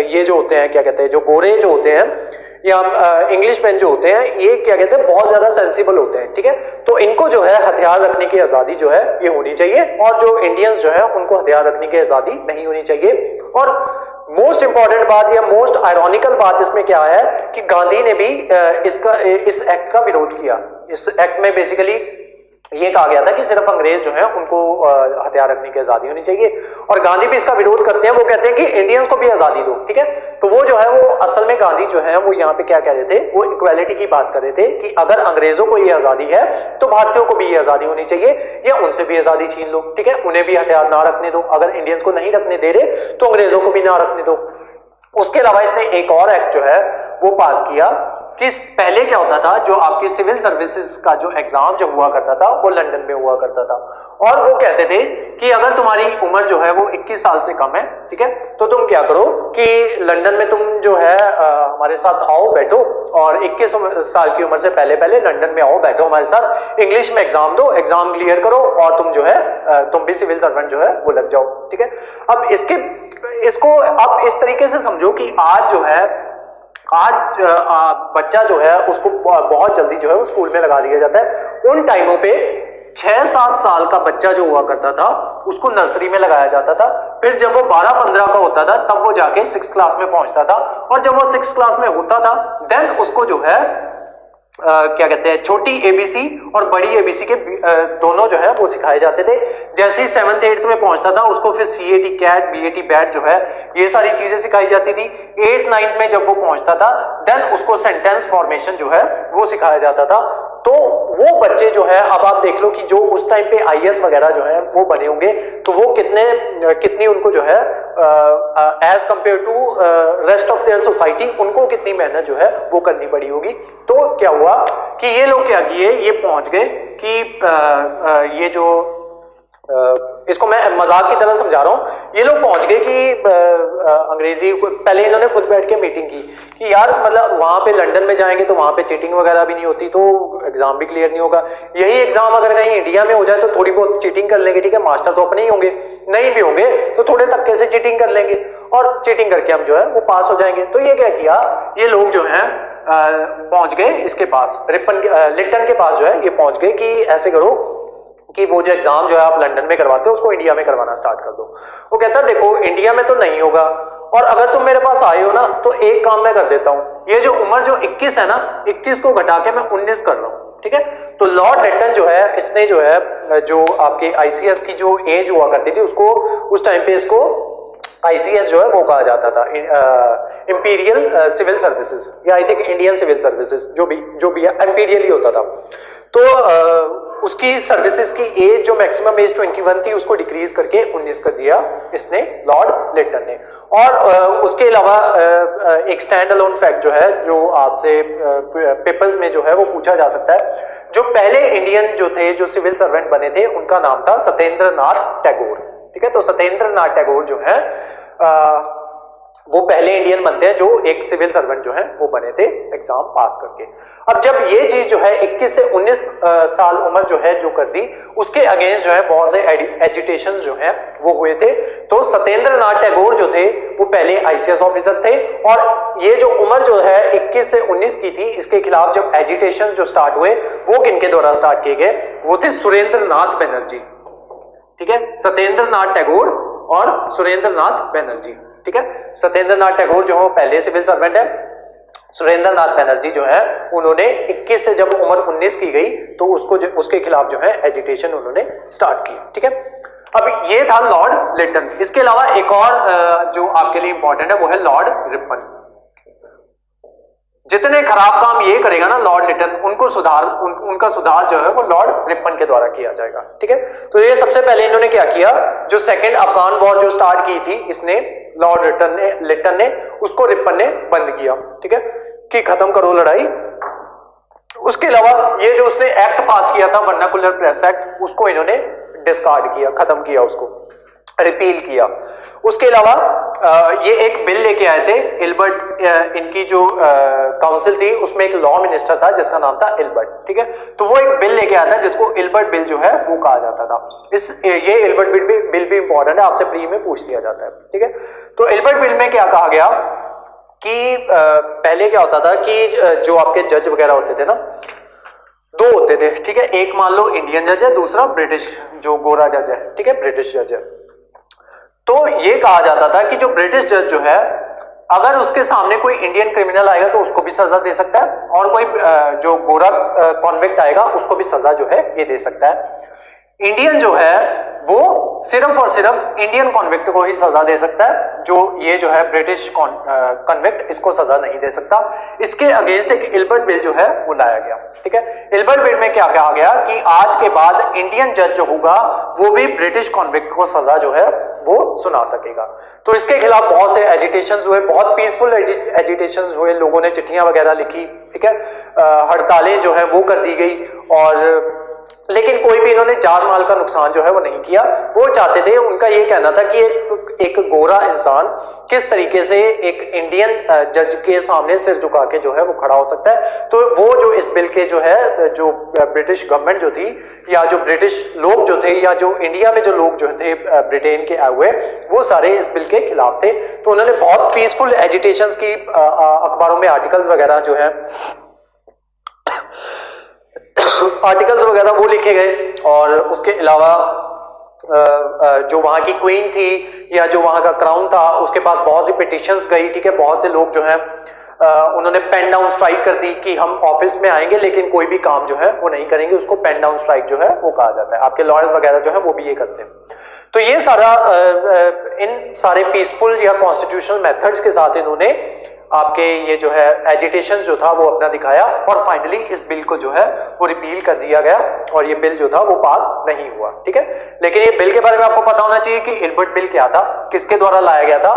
S1: ये जो होते हैं क्या कहते हैं, जो गोरे जो होते हैं या इंग्लिश मैन जो होते हैं, ये क्या कहते हैं, बहुत ज्यादा सेंसिबल होते हैं, ठीक है। तो इनको जो है हथियार रखने की आजादी जो है ये होनी चाहिए, और जो इंडियंस जो है उनको हथियार रखने की आजादी नहीं होनी चाहिए। और मोस्ट इंपॉर्टेंट बात या मोस्ट आयरॉनिकल बात इसमें क्या है कि गांधी ने भी इस एक्ट का विरोध किया। इस एक्ट में बेसिकली ये कहा गया था कि सिर्फ अंग्रेज जो है उनको हथियार रखने की आजादी होनी चाहिए, और गांधी भी इसका विरोध करते हैं। वो कहते हैं कि इंडियंस को भी आजादी दो, ठीक है। तो वो जो है वो असल में गांधी जो है वो यहाँ पे क्या कह रहे थे, वो इक्वालिटी की बात कर रहे थे कि अगर अंग्रेजों को ये आजादी है तो भारतीयों को भी ये आजादी होनी चाहिए, या उनसे भी आजादी छीन लो, ठीक है। उन्हें भी हथियार ना रखने दो, अगर इंडियंस को नहीं रखने दे रहे तो अंग्रेजों को भी ना रखने दो। उसके अलावा इसने एक और एक्ट जो है वो पास किया कि पहले क्या होता था, जो आपकी सिविल सर्विसेज का जो एग्जाम जो हुआ करता था वो लंदन में हुआ करता था, और वो कहते थे कि अगर तुम्हारी उम्र जो है वो 21 साल से कम है, ठीक है, तो तुम क्या करो कि लंदन में तुम जो है हमारे साथ आओ बैठो, और 21 साल की उम्र से पहले पहले लंदन में आओ बैठो हमारे साथ, इंग्लिश में एग्जाम दो, एग्जाम क्लियर करो, और तुम जो है तुम भी सिविल सर्वेंट जो है वो लग जाओ, ठीक है। अब इसको आप इस तरीके से समझो कि आज जो है बच्चा जो है उसको बहुत जल्दी जो है वो स्कूल में लगा दिया जाता है। उन टाइमों पे 6-7 साल का बच्चा जो हुआ करता था उसको नर्सरी में लगाया जाता था, फिर जब वो 12-15 का होता था तब वो जाके 6th क्लास में पहुंचता था, और जब वो 6th क्लास में होता था देन उसको जो है क्या कहते हैं, छोटी एबीसी और बड़ी एबीसी के दोनों जो है वो सिखाए जाते थे। जैसे ही 7th 8th में पहुंचता था उसको फिर CAT कैट BAT बैट जो है ये सारी चीजें सिखाई जाती थी। 8th 9th में जब वो पहुंचता था देन उसको सेंटेंस फॉर्मेशन जो है वो सिखाया जाता था। तो वो बच्चे जो है, अब आप देख लो कि जो उस टाइम पे IAS वगैरह जो है वो बने होंगे, तो वो कितनी उनको जो है as compare to rest of their society उनको कितनी मेहनत जो है वो करनी पड़ी होगी। तो क्या हुआ कि ये लोग क्या किए, ये पहुंच गए कि ये जो इसको मैं मजाक की तरह समझा रहा हूं, ये लोग पहुंच गए कि अंग्रेजी पहले इन्होंने खुद बैठ के मीटिंग की कि यार मतलब वहां पे लंदन में जाएंगे तो वहां पे चीटिंग वगैरह भी नहीं होती, तो एग्जाम भी क्लियर नहीं होगा। यही एग्जाम अगर कहीं इंडिया में हो जाए तो थोड़ी बहुत चीटिंग कर लेंगे, ठीक है, मास्टर तो अपने ही होंगे, नहीं भी होंगे तो थोड़े तरीके से चीटिंग कर लेंगे और चीटिंग करके हम जो है वो पास हो जाएंगे। तो ये क्या किया, ये लोग जो है पहुंच गए इसके पास, लिटन के पास जो है ये पहुंच गए कि ऐसे करो कि वो जो एग्जाम जो है आप लंदन में करवाते हो उसको इंडिया में करवाना स्टार्ट कर दो। वो कहता देखो इंडिया में तो नहीं होगा, और अगर तुम मेरे पास आए हो ना तो एक काम मैं कर देता हूं, ये जो उम्र जो 21 है ना, 21 को घटा के मैं 19 कर रहा हूं, ठीक है। तो लॉर्ड लिटन जो है इसने जो है जो आपके ICS की जो एज हुआ करती थी उसको उस टाइम पे इसको ICS जो है वो कहा जाता था, इंपीरियल सिविल सर्विसेज, या I think Indian civil services, जो भी है इंपीरियल ही होता था। तो उसकी सर्विसेज की एज जो मैक्सिमम एज 21 थी उसको डिक्रीज करके 19 कर दिया इसने, लॉर्ड लिटन ने। और उसके अलावा एक स्टैंड अलोन फैक्ट जो है जो आपसे पेपर्स में जो है वो पूछा जा सकता है, जो पहले इंडियन जो थे जो सिविल सर्वेंट बने थे उनका नाम था सत्येंद्र नाथ टैगोर, ठीक है। तो सत्येंद्र नाथ टैगोर जो है वो पहले इंडियन बनते हैं जो एक सिविल सर्वेंट जो है वो बने थे एग्जाम पास करके। अब जब ये चीज जो है 21 से 19 साल उम्र जो है जो कर दी, उसके अगेंस्ट जो है बहुत से एजिटेशन जो है वो हुए थे। तो सत्येंद्र नाथ टैगोर जो थे वो पहले ICS ऑफिसर थे, और ये जो उम्र जो है 21 से 19 की थी, इसके खिलाफ जब एजिटेशन जो स्टार्ट हुए वो किनके द्वारा स्टार्ट किए गए, वो थे सुरेंद्र नाथ बनर्जी, ठीक है। सत्येंद्र नाथ टैगोर और सुरेंद्र नाथ बनर्जी, ठीक है। सत्येंद्र नाथ टैगोर जो है पहले सिविल सर्वेंट है, सुरेंद्र नाथ बनर्जी जो है उन्होंने 21 से जब उम्र 19 की गई तो उसके खिलाफ जो है एजिटेशन उन्होंने स्टार्ट की, ठीक है। अब ये था लॉर्ड लिटन। इसके अलावा एक और जो आपके लिए इंपॉर्टेंट है वो है लॉर्ड रिपन। जितने खराब काम ये करेगा ना लॉर्ड लिटन, उनका सुधार जो है वो लॉर्ड रिपन के द्वारा किया जाएगा, ठीक है। तो ये सबसे पहले इन्होंने क्या किया, जो सेकेंड अफगान वॉर जो स्टार्ट की थी इसने लॉर्ड लिटन ने उसको रिपन ने बंद किया, ठीक है, कि खत्म करो लड़ाई। उसके अलावा ये जो उसने एक्ट पास किया था वर्नाकुलर प्रेस एक्ट, उसको इन्होंने डिस्कार्ड किया, खत्म किया, उसको रिपील किया। उसके अलावा ये एक बिल लेके आए थे इल्बर्ट, इनकी जो काउंसिल थी उसमें एक लॉ मिनिस्टर था जिसका नाम था इल्बर्ट, ठीक है। तो वो एक बिल लेके आया था जिसको इल्बर्ट बिल जो है वो कहा जाता था। ये इल्बर्ट बिल भी इंपॉर्टेंट है, आपसे प्री में पूछ लिया जाता है, ठीक है। तो इल्बर्ट बिल में क्या कहा गया कि पहले क्या होता था कि जो आपके जज वगैरह होते थे ना, दो होते थे, ठीक है। एक मान लो इंडियन जज है, दूसरा ब्रिटिश जो गोरा जज है, ठीक है, ब्रिटिश जज है। तो ये कहा जाता था कि जो ब्रिटिश जज जो है, अगर उसके सामने कोई इंडियन क्रिमिनल आएगा तो उसको भी सजा दे सकता है, और कोई जो गोरा कॉन्विक्ट आएगा उसको भी सजा जो है ये दे सकता है। इंडियन जो है वो सिर्फ और सिर्फ इंडियन कॉन्विक्ट को ही सजा दे सकता है, जो ये जो है ब्रिटिश कॉन्विक्ट इसको सजा नहीं दे सकता। इसके अगेंस्ट एक इल्बर्ट बिल जो है वो लाया गया, ठीक है। इल्बर्ट बिल में क्या कहा गया कि आज के बाद इंडियन जज जो होगा वो भी ब्रिटिश कॉन्विक्ट को सजा जो है वो सुना सकेगा। तो इसके खिलाफ बहुत से एजिटेशंस हुए, बहुत पीसफुल एजिटेशंस हुए, लोगों ने चिट्ठियां वगैरह लिखी, ठीक है, हड़तालें जो है वो कर दी गई, और लेकिन कोई भी इन्होंने जान माल का नुकसान जो है वो नहीं किया। वो चाहते थे, उनका ये कहना था कि एक गोरा इंसान किस तरीके से एक इंडियन जज के सामने सिर झुका के जो है वो खड़ा हो सकता है। तो वो जो इस बिल के जो है, जो ब्रिटिश गवर्नमेंट जो थी, या जो ब्रिटिश लोग जो थे, या जो इंडिया में जो लोग जो थे ब्रिटेन के आए हुए, वो सारे इस बिल के खिलाफ थे। तो उन्होंने बहुत पीसफुल एजिटेशंस की, अखबारों में आर्टिकल्स वगैरह जो है आर्टिकल्स वगैरह वो लिखे गए, और उसके अलावा जो वहां की क्वीन थी या जो वहां का क्राउन था उसके पास बहुत सी पिटिशंस गई, ठीक है। बहुत से लोग जो है उन्होंने पेन डाउन स्ट्राइक कर दी कि हम ऑफिस में आएंगे लेकिन कोई भी काम जो है वो नहीं करेंगे, उसको पेन डाउन स्ट्राइक जो है वो कहा जाता है। आपके लॉयर्स वगैरह जो है वो भी ये करते हैं। तो ये सारा इन सारे पीसफुल या कॉन्स्टिट्यूशनल मेथड्स के साथ इन्होंने आपके ये जो है एजिटेशन जो था वो अपना दिखाया, और फाइनली इस बिल को जो है वो रिपील कर दिया गया, और ये बिल जो था वो पास नहीं हुआ, ठीक है। लेकिन ये बिल के बारे में आपको पता होना चाहिए कि इल्बर्ट बिल क्या था, किसके द्वारा लाया गया था।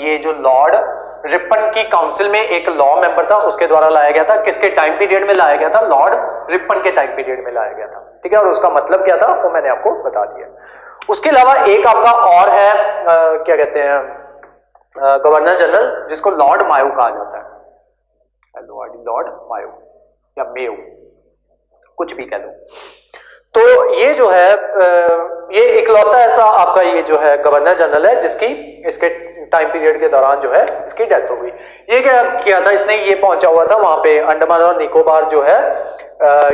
S1: ये जो लॉर्ड रिपन की काउंसिल में एक लॉ मेंबर था, उसके द्वारा लाया गया था। किसके टाइम पीरियड में लाया गया था? लॉर्ड रिपन के टाइम पीरियड में लाया गया था, ठीक है। और उसका मतलब क्या था वो मैंने आपको बता दिया। उसके अलावा एक आपका और है, क्या कहते हैं, गवर्नर जनरल, जिसको लॉर्ड मायो कहा जाता है, लॉर्ड मायो या मेयो, कुछ भी कह लो। तो ये जो है ये इकलौता ऐसा आपका ये जो है गवर्नर जनरल है जिसकी इसके टाइम पीरियड के दौरान जो है इसकी डेथ हो गई। ये क्या किया था इसने, ये पहुंचा हुआ था वहां पे अंडमान और निकोबार जो है,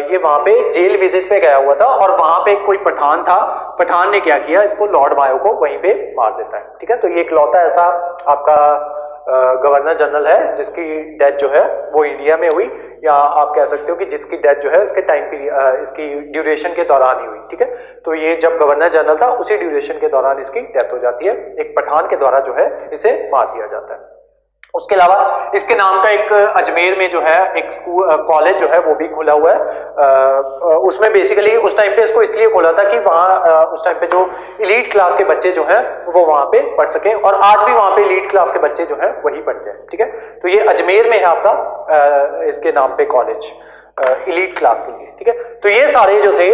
S1: ये वहां पे जेल विजिट पे गया हुआ था, और वहां पे कोई पठान था, पठान ने क्या किया, इसको लॉर्ड मायो को वहीं पे मार देता है, ठीक है। तो ये इकलौता ऐसा आपका गवर्नर जनरल है जिसकी डेथ जो है वो इंडिया में हुई, या आप कह सकते हो कि जिसकी डेथ जो है इसके टाइम पीरियड, इसकी ड्यूरेशन के दौरान ही हुई, ठीक है। तो ये जब गवर्नर जनरल था उसी ड्यूरेशन के दौरान इसकी डेथ हो जाती है, एक पठान के द्वारा जो है इसे मार दिया जाता है। उसके अलावा इसके नाम का एक अजमेर में जो है एक स्कूल कॉलेज जो है वो भी खुला हुआ है। उसमें बेसिकली उस टाइम पे इसको इसलिए खोला था कि वहाँ उस टाइम पे जो इलीट क्लास के बच्चे जो हैं वो वहाँ पे पढ़ सकें, और आज भी वहाँ पे इलीट क्लास के बच्चे जो हैं वही पढ़ते हैं, ठीक है। तो ये अजमेर में है आपका इसके नाम पे कॉलेज इलीट क्लास के लिए, ठीक है। तो ये सारे जो थे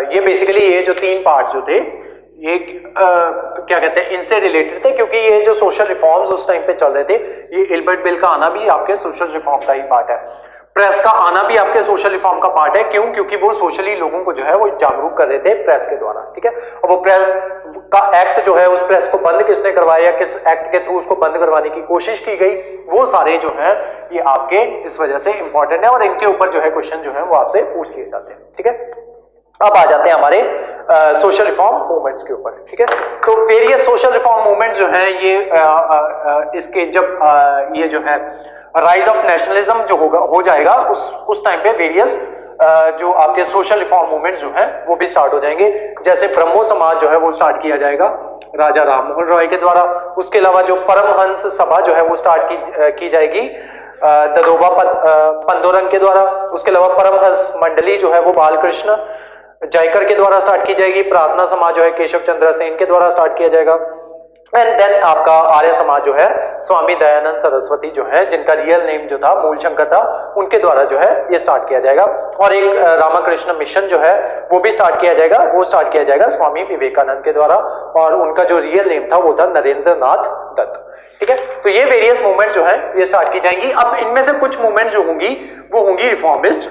S1: ये बेसिकली ये जो तीन पार्ट जो थे ये क्या कहते हैं इनसे रिलेटेड थे, क्योंकि ये जो सोशल रिफॉर्म्स उस टाइम पे चल रहे थे, ये इल्बर्ट बिल का आना भी आपके सोशल रिफॉर्म का ही पार्ट है। प्रेस का आना भी आपके सोशल रिफॉर्म का पार्ट है, क्यों? क्योंकि वो सोशली लोगों को जो है वो जागरूक कर रहे थे प्रेस के द्वारा, ठीक है। और वो प्रेस का एक्ट जो है, उस प्रेस को बंद किसने करवाया, किस एक्ट के थ्रू उसको बंद करवाने की कोशिश की गई, वो सारे जो है ये आपके इस वजह से इंपॉर्टेंट है, और इनके ऊपर जो है क्वेश्चन जो है वो आपसे पूछ लिए जाते हैं, ठीक है। अब आ जाते हैं हमारे सोशल रिफॉर्म मूवमेंट्स के ऊपर, ठीक है। तो वेरियस सोशल रिफॉर्म मूवमेंट्स जो हैं ये इसके जब ये जो है राइज ऑफ नेशनलिज्म जो होगा हो जाएगा उस टाइम पे वेरियस जो आपके सोशल रिफॉर्म मूवमेंट्स जो हैं वो भी स्टार्ट हो जाएंगे। जैसे ब्रह्मो समाज जो है वो स्टार्ट किया जाएगा राजा राम मोहन रॉय के द्वारा। उसके अलावा जो परमहंस सभा जो है वो स्टार्ट की जाएगी ददोबा पंदोरंग के द्वारा। उसके अलावा परमहंस मंडली जो है वो बालकृष्ण जायकर के द्वारा स्टार्ट की जाएगी। प्रार्थना समाज जो है केशव चंद्र सेन के द्वारा स्टार्ट किया जाएगा। एंड देन आपका आर्य समाज जो है स्वामी दयानंद सरस्वती जो है, जिनका रियल नेम जो था मूलशंकर था, उनके द्वारा जो है ये स्टार्ट किया जाएगा। और एक रामकृष्ण मिशन जो है वो भी स्टार्ट किया जाएगा, वो स्टार्ट किया जाएगा स्वामी विवेकानंद के द्वारा, और उनका जो रियल नेम था वो था नरेंद्र नाथ दत्त, ठीक है। तो ये वेरियस मूवमेंट जो है ये स्टार्ट की जाएंगी। अब इनमें से कुछ मूवमेंट जो होंगी वो होंगी रिफॉर्मिस्ट,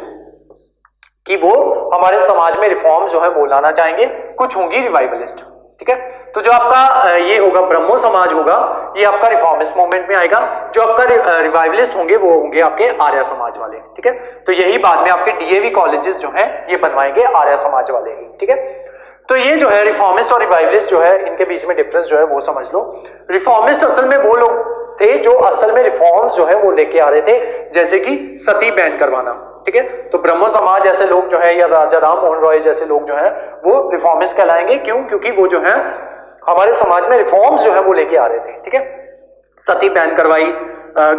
S1: कि वो हमारे समाज में रिफॉर्म्स जो है वो लाना चाहेंगे। कुछ होंगी रिवाइवलिस्ट, ठीक है। तो जो आपका ये होगा ब्रह्मो समाज होगा, ये आपका रिफॉर्मिस्ट मूवमेंट में आएगा। जो आपका रिवाइवलिस्ट होंगे वो होंगे आपके आर्य समाज वाले, ठीक है। तो यही बाद में आपके डीएवी कॉलेजेस जो हैं ये बनवाएंगे आर्य समाज वाले ही, ठीक है। तो ये जो है रिफॉर्मिस्ट और रिवाइवलिस्ट जो है इनके बीच में डिफरेंस जो है वो समझ लो। रिफॉर्मिस्ट असल में वो लोग थे जो असल में रिफॉर्म्स जो है वो लेके आ रहे थे, जैसे कि सती बैन करवाना, ठीक है। तो ब्रह्मो समाज जैसे लोग जो है या राजा राम मोहन रॉय जैसे लोग जो है वो रिफॉर्मिस्ट कहलाएंगे। क्यों? क्योंकि वो जो है हमारे समाज में रिफॉर्म्स जो है वो लेके आ रहे थे, ठीक है। सती बैन करवाई,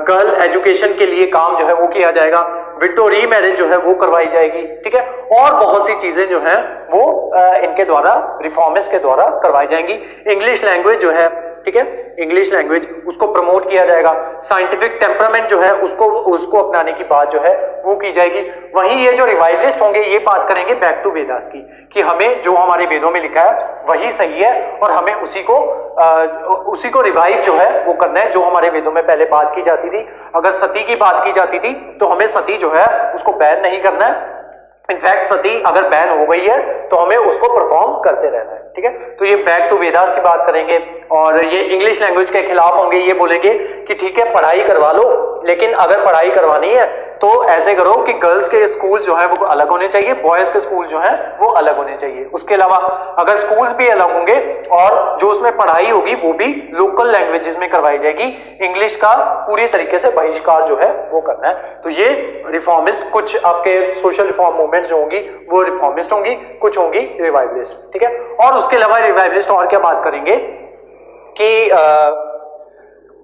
S1: गर्ल एजुकेशन के लिए काम जो है वो किया जाएगा, विडो रीमैरिज जो है वो करवाई जाएगी, ठीक है। और बहुत सी चीजें जो है वो इनके द्वारा रिफॉर्मिस्ट के द्वारा करवाई जाएंगी। इंग्लिश लैंग्वेज जो है, ठीक है, इंग्लिश लैंग्वेज उसको प्रमोट किया जाएगा। साइंटिफिक टेम्परामेंट जो है उसको अपनाने की बात जो है वो की जाएगी। वहीं ये जो रिवाइवलिस्ट होंगे ये बात करेंगे बैक टू वेदास की, कि हमें जो हमारे वेदों में लिखा है वही सही है और हमें उसी को रिवाइव जो है वो करना है। जो हमारे वेदों में पहले बात की जाती थी, अगर सती की बात की जाती थी तो हमें सती जो है उसको बैन नहीं करना है। इनफैक्ट सती अगर बैन हो गई है तो हमें उसको परफॉर्म करते रहना है, ठीक है। तो ये बैक टू वेदास की बात करेंगे। और ये इंग्लिश लैंग्वेज के खिलाफ होंगे, ये बोलेंगे कि ठीक है पढ़ाई करवा लो, लेकिन अगर पढ़ाई करवानी है तो ऐसे करो कि गर्ल्स के स्कूल जो है वो अलग होने चाहिए, बॉयज के स्कूल जो है वो अलग होने चाहिए। उसके अलावा अगर स्कूल्स भी अलग होंगे और जो उसमें पढ़ाई होगी वो भी लोकल लैंग्वेजेस में करवाई जाएगी, इंग्लिश का पूरी तरीके से बहिष्कार जो है वो करना है। तो ये रिफॉर्मिस्ट, कुछ आपके सोशल रिफॉर्म मूवमेंट्स जो होंगी वो रिफॉर्मिस्ट होंगी, कुछ होंगी रिवाइवलिस्ट, ठीक है। और उसके अलावा रिवाइवलिस्ट और क्या बात करेंगे कि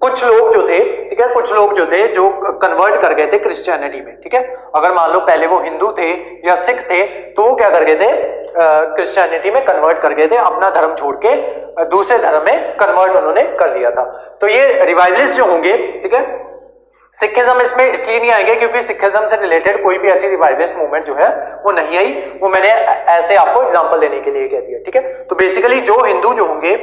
S1: कुछ लोग जो थे, ठीक है, कुछ लोग जो थे जो कन्वर्ट कर गए थे क्रिश्चियनिटी में, ठीक है। अगर मान लो पहले वो हिंदू थे या सिख थे तो वो क्या कर गए थे, क्रिश्चियनिटी में कन्वर्ट कर गए थे, अपना धर्म छोड़ के दूसरे धर्म में कन्वर्ट उन्होंने कर लिया था। तो ये रिवाइवलिस्ट जो होंगे, ठीक है। सिखिज्म इसमें इसलिए नहीं आएंगे क्योंकि सिखिज्म से रिलेटेड कोई भी ऐसी रिवाइवलिस्ट मूवमेंट जो है वो नहीं आई, वो मैंने ऐसे आपको एग्जांपल देने के लिए कह दिया, ठीक है। तो बेसिकली जो हिंदू जो होंगे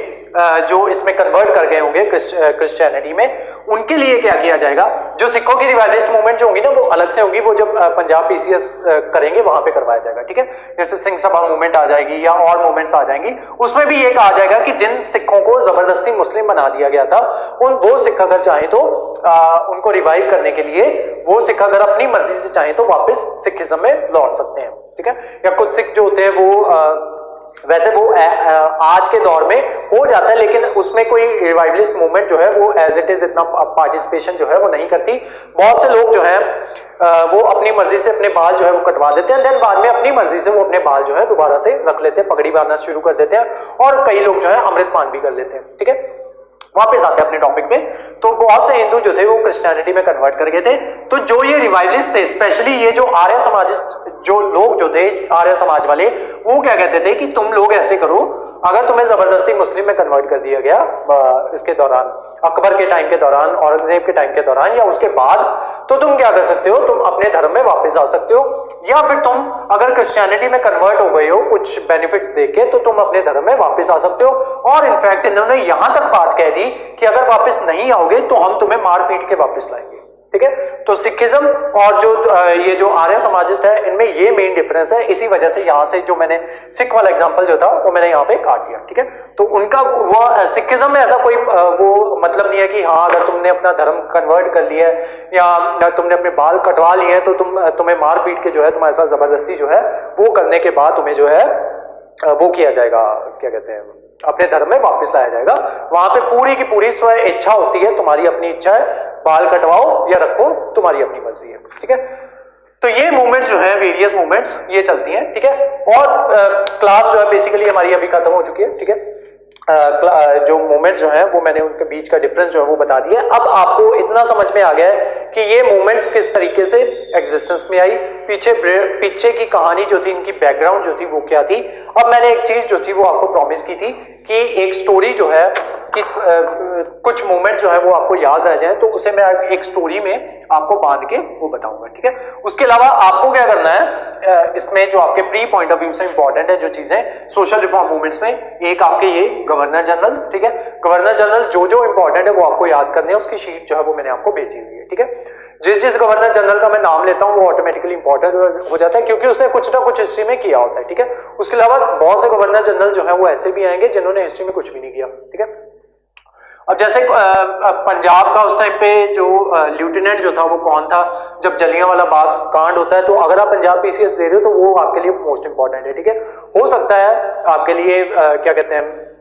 S1: जो इसमें कन्वर्ट कर गए होंगे क्रिश्चियनिटी में, उनके लिए क्या किया जाएगा, जो सिखों की रिवाइवलिस्ट मूवमेंट जो होगी ना वो अलग से होगी, वो जब पंजाब पीसीएस करेंगे वहां पे करवाया जाएगा, ठीक है। जैसे सिंह सभा मूवमेंट आ जाएगी या और मूवमेंट्स आ जाएंगी, उसमें भी ये कहा जाएगा कि जिन सिखों को जबरदस्ती मुस्लिम बना दिया गया था वो सिख अगर चाहे तो उनको रिवाइव करने के लिए वो सिख अगर अपनी मर्जी से चाहे तो वापस सिखिज्म में लौट सकते हैं, ठीक है। या कुछ सिख जो होते हैं वो वैसे वो आज के दौर में हो जाता है, लेकिन उसमें कोई रिवाइवलिस्ट मूवमेंट जो है वो एज इट इज इतना पार्टिसिपेशन जो है वो नहीं करती। बहुत से लोग जो है वो अपनी मर्जी से अपने बाल जो है वो कटवा देते हैं, देन बाद में अपनी मर्जी से वो अपने बाल जो है दोबारा से रख लेते हैं, पगड़ी बांधना शुरू कर देते हैं, और कई लोग जो है अमृतपान भी कर लेते हैं, ठीक है। वापस आते हैं अपने टॉपिक पे। तो बहुत से हिंदू जो थे वो क्रिश्चियनिटी में कन्वर्ट कर गए थे। तो जो ये रिवाइवलिस्ट थे, स्पेशली ये जो आर्य समाजिस्ट जो लोग जो थे, आर्य समाज वाले, वो क्या कहते थे कि तुम लोग ऐसे करो, अगर तुम्हें जबरदस्ती मुस्लिम में कन्वर्ट कर दिया गया इसके दौरान, अकबर के टाइम के दौरान, औरंगजेब के टाइम के दौरान या उसके बाद, तो तुम क्या कर सकते हो, तुम अपने धर्म में वापस आ सकते हो, या फिर तुम अगर क्रिश्चियनिटी में कन्वर्ट हो गए हो कुछ बेनिफिट्स देके तो तुम अपने धर्म में वापस आ सकते हो। और इनफैक्ट इन्होंने यहां तक बात कह दी कि अगर वापस नहीं आओगे तो हम तुम्हें मार पीट के वापस लाएंगे, ठीक है। तो सिखिज्म और जो ये जो आर्य समाजिस्ट है इनमें ये मेन डिफरेंस है। इसी वजह से यहां से जो मैंने सिख वाला एग्जांपल जो था वो मैंने यहाँ पे काट दिया, ठीक है। तो उनका वो सिखिज्म में ऐसा कोई वो मतलब नहीं है कि हाँ अगर तुमने अपना धर्म कन्वर्ट कर लिया है या तुमने अपने बाल कटवा लिए हैं तो तुम्हें मार पीट के जो है तुम्हारे साथ जबरदस्ती जो है वो करने के बाद तुम्हें जो है वो किया जाएगा, क्या कहते हैं, अपने धर्म में वापस लाया जाएगा। वहां पे पूरी की पूरी स्व इच्छा होती है, तुम्हारी अपनी इच्छा है, बाल कटवाओ या रखो, तुम्हारी अपनी मर्जी है, ठीक है। तो ये मूवमेंट्स जो है, वेरियस मूवमेंट्स ये चलती हैं, ठीक है। और क्लास जो है बेसिकली हमारी अभी खत्म हो चुकी है, ठीक है। जो मूवमेंट्स जो हैं वो मैंने उनके बीच का डिफरेंस जो है वो बता दिया। अब आपको इतना समझ में आ गया है कि ये मूवमेंट्स किस तरीके से एग्जिस्टेंस में आई, पीछे की कहानी जो थी, इनकी बैकग्राउंड जो थी वो क्या थी। अब मैंने एक चीज जो थी वो आपको प्रॉमिस की थी कि एक स्टोरी जो है कुछ मूवमेंट्स जो है वो आपको याद रह जाए, तो उसे मैं एक स्टोरी में आपको बांध के वो बताऊंगा, ठीक है। उसके अलावा आपको क्या करना है, इसमें जो आपके प्री पॉइंट ऑफ व्यू से इंपॉर्टेंट है जो चीजें सोशल रिफॉर्म मूवमेंट्स में, एक आपके ये गवर्नर जनरल, ठीक है। गवर्नर जनरल जो इंपॉर्टेंट है वो आपको याद करने है, उसकी शीट जो है वो मैंने आपको भेजी हुई है, ठीक है। जिस गवर्नर जनरल का मैं नाम लेता हूं वो ऑटोमेटिकली इंपॉर्टेंट हो जाता है, क्योंकि उसने कुछ ना कुछ हिस्ट्री में किया होता है, ठीक है। उसके अलावा बहुत से गवर्नर जनरल जो है वो ऐसे भी आएंगे जिन्होंने हिस्ट्री में कुछ भी नहीं किया, ठीक है। अब जैसे पंजाब का उस टाइम पे जो लेफ्टिनेंट जो था वो कौन था जब जलियांवाला बाग कांड होता है, तो अगर आप पंजाब पीसीएस दे रहे हो तो वो आपके लिए मोस्ट इंपॉर्टेंट है, ठीक है। हो सकता है आपके लिए क्या कहते हैं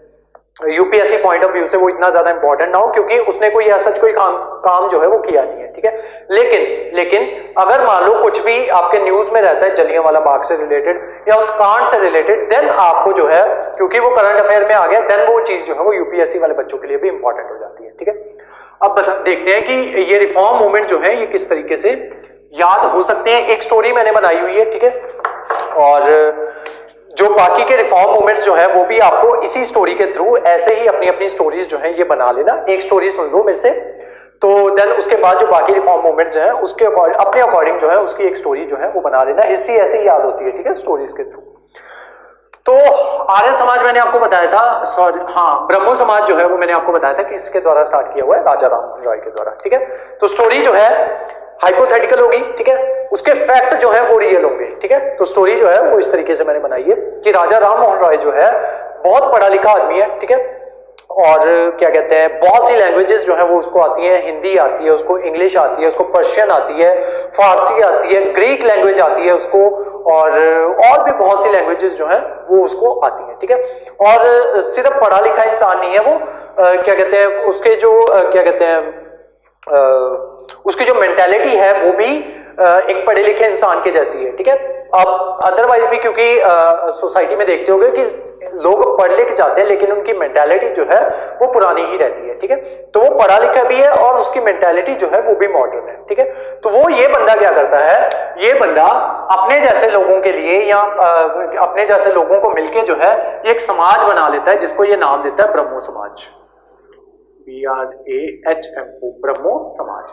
S1: यूपीएससी पॉइंट ऑफ व्यू से वो इतना ज्यादा इंपॉर्टेंट ना हो, क्योंकि उसने कोई ऐसा कोई काम जो है वो किया नहीं है, ठीक है। लेकिन अगर मान लो कुछ भी आपके न्यूज में रहता है जलियांवाला बाग से रिलेटेड या उस कांड से रिलेटेड, देन आपको जो है क्योंकि वो करंट अफेयर में आ गया, देन वो चीज जो है वो यूपीएससी वाले बच्चों के लिए भी इंपॉर्टेंट हो जाती है, ठीक है। अब देखते हैं कि ये रिफॉर्म मूवमेंट जो है ये किस तरीके से याद हो सकते हैं। एक स्टोरी मैंने बनाई हुई है, ठीक है, और जो बाकी के रिफॉर्म मूवमेंट्स जो है वो भी आपको इसी स्टोरी के थ्रू ऐसे ही अपनी अपनी स्टोरीज जो है ये बना लेना। एक स्टोरी सुन लो मेरे से, तो देन उसके बाद जो बाकी रिफॉर्म मूवमेंट्स जो है उसके अपने अकॉर्डिंग जो है उसकी एक स्टोरी जो है वो बना लेना। इससे ऐसे ही याद होती है, ठीक है, स्टोरीज के थ्रू। तो आर्य समाज मैंने आपको बताया था, सॉरी हाँ, ब्रह्मो समाज जो है वो मैंने आपको बताया था कि इसके द्वारा स्टार्ट किया हुआ है, राजा राम रॉय के द्वारा, ठीक है। तो स्टोरी जो है हाइपोथेटिकल होगी, ठीक है, उसके फैक्ट जो है वो रियल होंगे, ठीक है। तो स्टोरी जो है वो इस तरीके से मैंने बनाई है कि राजा राम मोहन रॉय जो है बहुत पढ़ा लिखा आदमी है, ठीक है, और क्या कहते हैं बहुत सी लैंग्वेजेस जो है वो उसको आती है, हिंदी आती है उसको, इंग्लिश आती है उसको, पर्शियन आती है, फारसी आती है, ग्रीक लैंग्वेज आती है उसको, और भी बहुत सी लैंग्वेजेस जो है वो उसको आती है, ठीक है। और सिर्फ पढ़ा लिखा इंसान नहीं है वो, क्या कहते हैं उसके जो क्या कहते हैं उसकी जो मेंटालिटी है वो भी एक पढ़े लिखे इंसान के जैसी है, ठीक है। अब अदरवाइज भी क्योंकि सोसाइटी में देखते होंगे कि लोग पढ़ लिख जाते हैं लेकिन उनकी मेंटालिटी जो है वो पुरानी ही रहती है, ठीक है। तो वो पढ़ा लिखा भी है और उसकी मेंटालिटी जो है वो भी मॉडर्न है, ठीक है। तो वो ये बंदा क्या करता है, ये बंदा अपने जैसे लोगों के लिए या अपने जैसे लोगों को मिलके जो है एक समाज बना लेता है जिसको ये नाम देता है ब्रह्मो समाज, BRAHMO, ब्रह्मो समाज।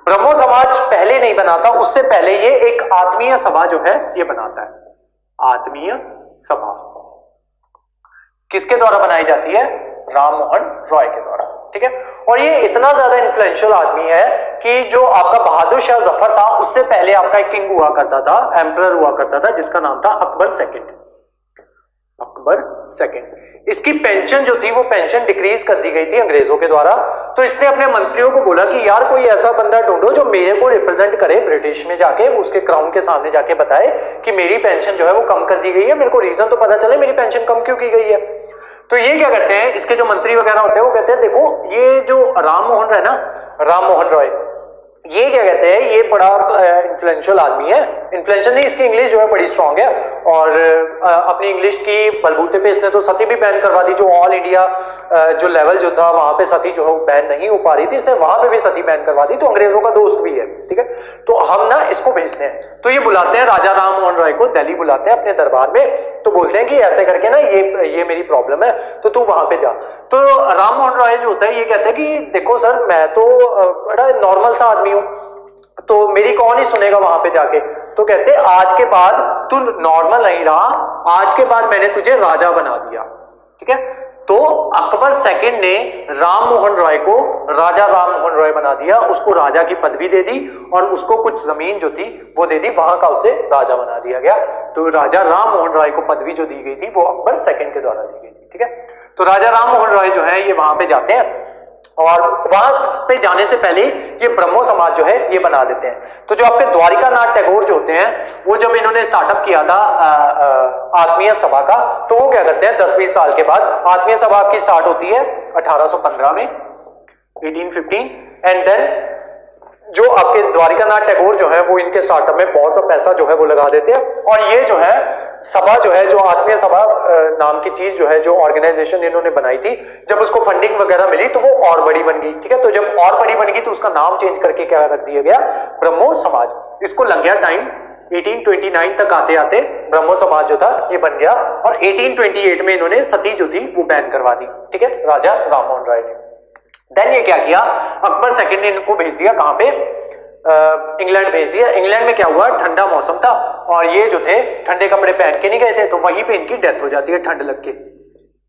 S1: ब्रह्मो समाज पहले नहीं बनाता, उससे पहले ये एक आत्मीय सभा जो है ये बनाता है। आत्मीय सभा किसके द्वारा बनाई जाती है? राम मोहन रॉय के द्वारा, ठीक है। और ये इतना ज्यादा इन्फ्लुएंशियल आदमी है कि जो आपका बहादुर शाह जफर था उससे पहले आपका एक किंग हुआ करता था, एम्परर हुआ करता था जिसका नाम था अकबर सेकंड। अकबर सेकंड, इसकी पेंशन जो थी वो पेंशन डिक्रीज कर दी गई थी अंग्रेजों के द्वारा। तो इसने अपने मंत्रियों को बोला कि यार कोई ऐसा बंदा ढूंढो जो मेरे को रिप्रेजेंट करे ब्रिटिश में जाके, उसके क्राउन के सामने जाके बताए कि मेरी पेंशन जो है वो कम कर दी गई है, मेरे को रीजन तो पता चले मेरी पेंशन कम क्यों की गई है। तो ये क्या करते हैं, इसके जो मंत्री वगैरह होते हैं वो कहते हैं देखो ये जो राम मोहन है ना, राम मोहन रॉय, ये क्या कहते हैं ये बड़ा इन्फ्लुएंशियल आदमी है। इन्फ्लुएंशियल नहीं, इसकी इंग्लिश जो है बड़ी स्ट्रांग है और अपनी इंग्लिश की बलबूते पे इसने तो सती भी बैन करवा दी। जो ऑल इंडिया जो लेवल जो था वहां पे सती जो है वो बैन नहीं हो पा रही थी, इसने वहां पे भी सती बैन करवा दी। तो अंग्रेजों का दोस्त भी है, ठीक है। तो हम ना इसको भेजते हैं, तो ये बुलाते हैं राजा राम मोहन रॉय को, दिल्ली बुलाते हैं अपने दरबार में। तो बोलते हैं कि ऐसे करके ना ये मेरी प्रॉब्लम है तो तू वहां पे जा। तो राम मोहन रॉय जो होता है ये कहता है कि देखो सर मैं तो बड़ा नॉर्मल सा आदमी हूं, तो मेरी कौन ही सुनेगा वहां पे जाके। तो कहते हैं आज के बाद तू नॉर्मल नहीं रहा, आज के बाद मैंने तुझे राजा बना दिया, ठीक है। तो अकबर सेकंड ने राम मोहन रॉय को राजा राम मोहन रॉय बना दिया, उसको राजा की पदवी दे दी और उसको कुछ जमीन जो थी वो दे दी, वहां का उसे राजा बना दिया गया। तो राजा राम मोहन रॉय को पदवी जो दी गई थी वो अकबर सेकंड के द्वारा दी गई थी, ठीक है। तो राजा राम मोहन रॉय जो है ये वहां पे जाते हैं और वहां पे जाने से पहले ये ब्रह्मो समाज जो है ये बना देते हैं। तो जो आपके द्वारिका नाथ टैगोर जो होते हैं वो जब इन्होंने स्टार्टअप किया था आत्मीय सभा का, तो वो क्या करते हैं 10-20 साल के बाद आत्मीय सभा आपकी स्टार्ट होती है 1815 में, 1815, एंड देन जो आपके द्वारिका नाथ टैगोर जो है वो इनके स्टार्टअप में बहुत सा पैसा जो है वो लगा देते हैं। और ये जो है सभा जो है, जो आत्मीय सभा नाम की चीज जो है, जो ऑर्गेनाइजेशन इन्होंने बनाई थी, जब उसको फंडिंग वगैरह मिली तो वो और बड़ी बन गई, ठीक है। तो जब और बड़ी बन गई तो उसका नाम चेंज करके क्या रख दिया गया, ब्रह्मो समाज। इसको लग गया टाइम 1829 तक आते आते ब्रह्मो समाज जो था ये बन गया। और 1828 में इन्होंने सती जो थी वो बैन करवा दी, ठीक है, राजा राम मोहन राय ने। देन ये क्या किया, अकबर सेकंड ने इनको भेज दिया कहां पे, इंग्लैंड भेज दिया। इंग्लैंड में क्या हुआ, ठंडा मौसम था और ये जो थे ठंडे कपड़े पहन के नहीं गए थे, तो वहीं पे इनकी डेथ हो जाती है ठंड लग के,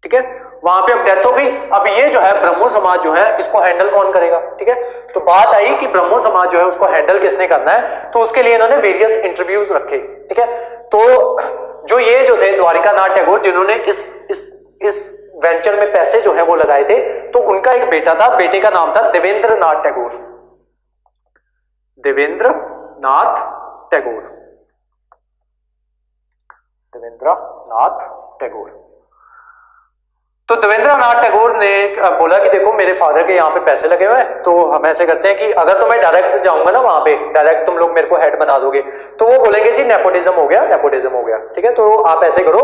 S1: ठीक है, वहां पे अब डेथ हो गई। अब ये जो है ब्रह्मो समाज जो है इसको हैंडल कौन करेगा, ठीक है। तो बात आई कि ब्रह्मो समाज जो है उसको हैंडल किसने करना है, तो उसके लिए इन्होंने वेरियस इंटरव्यूज रखे, ठीक है। तो जो ये जो थे द्वारिका नाथ टैगोर जिन्होंने इस वेंचर में पैसे जो है वो लगाए थे, तो उनका एक बेटा था, बेटे का नाम था देवेंद्र नाथ टैगोर, देवेंद्र नाथ टैगोर, देवेंद्र नाथ टैगोर। तो देवेंद्र नाथ टैगोर ने बोला कि देखो मेरे फादर के यहाँ पे पैसे लगे हुए हैं, तो हम ऐसे करते हैं कि अगर तो मैं डायरेक्ट जाऊंगा ना वहां पे, डायरेक्ट तुम लोग मेरे को हेड बना दोगे, तो वो बोलेंगे जी नेपोटिज्म हो गया, नेपोटिज्म हो गया, ठीक है। तो आप ऐसे करो,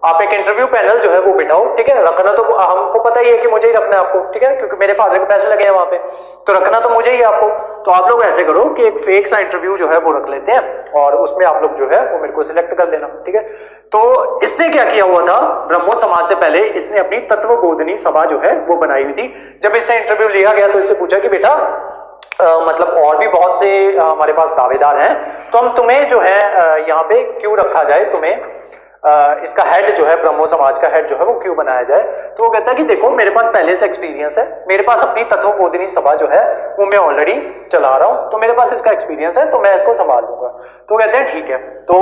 S1: आप एक इंटरव्यू पैनल जो है वो बिठाओ, ठीक है। रखना तो हमको पता ही है कि मुझे ही रखना है आपको, ठीक है, क्योंकि मेरे फादर के पैसे लगे हैं वहां पे, तो रखना तो मुझे ही आपको। तो आप लोग ऐसे करो कि एक फेक सा इंटरव्यू जो है वो रख लेते हैं और उसमें आप लोग जो है वो मेरे को सिलेक्ट कर देना, ठीक है। तो इसने क्या किया हुआ था, ब्रह्मो समाज से पहले इसने अपनी तत्वबोधनी सभा जो है वो बनाई हुई थी। जब इससे इंटरव्यू लिया गया तो इससे पूछा कि बेटा मतलब और भी बहुत से हमारे पास दावेदार हैं, तो हम तुम्हें जो है यहाँ पे क्यों रखा जाए, तुम्हें इसका हेड जो है ब्रह्मो समाज का हेड जो है वो क्यों बनाया जाए। तो वो कहता है कि देखो मेरे पास पहले से एक्सपीरियंस है, मेरे पास अपनी तत्वबोधनी सभा जो है वो मैं ऑलरेडी चला रहा हूं, तो मेरे पास इसका एक्सपीरियंस है, तो मैं इसको संभाल लूंगा। तो कहते हैं ठीक है। तो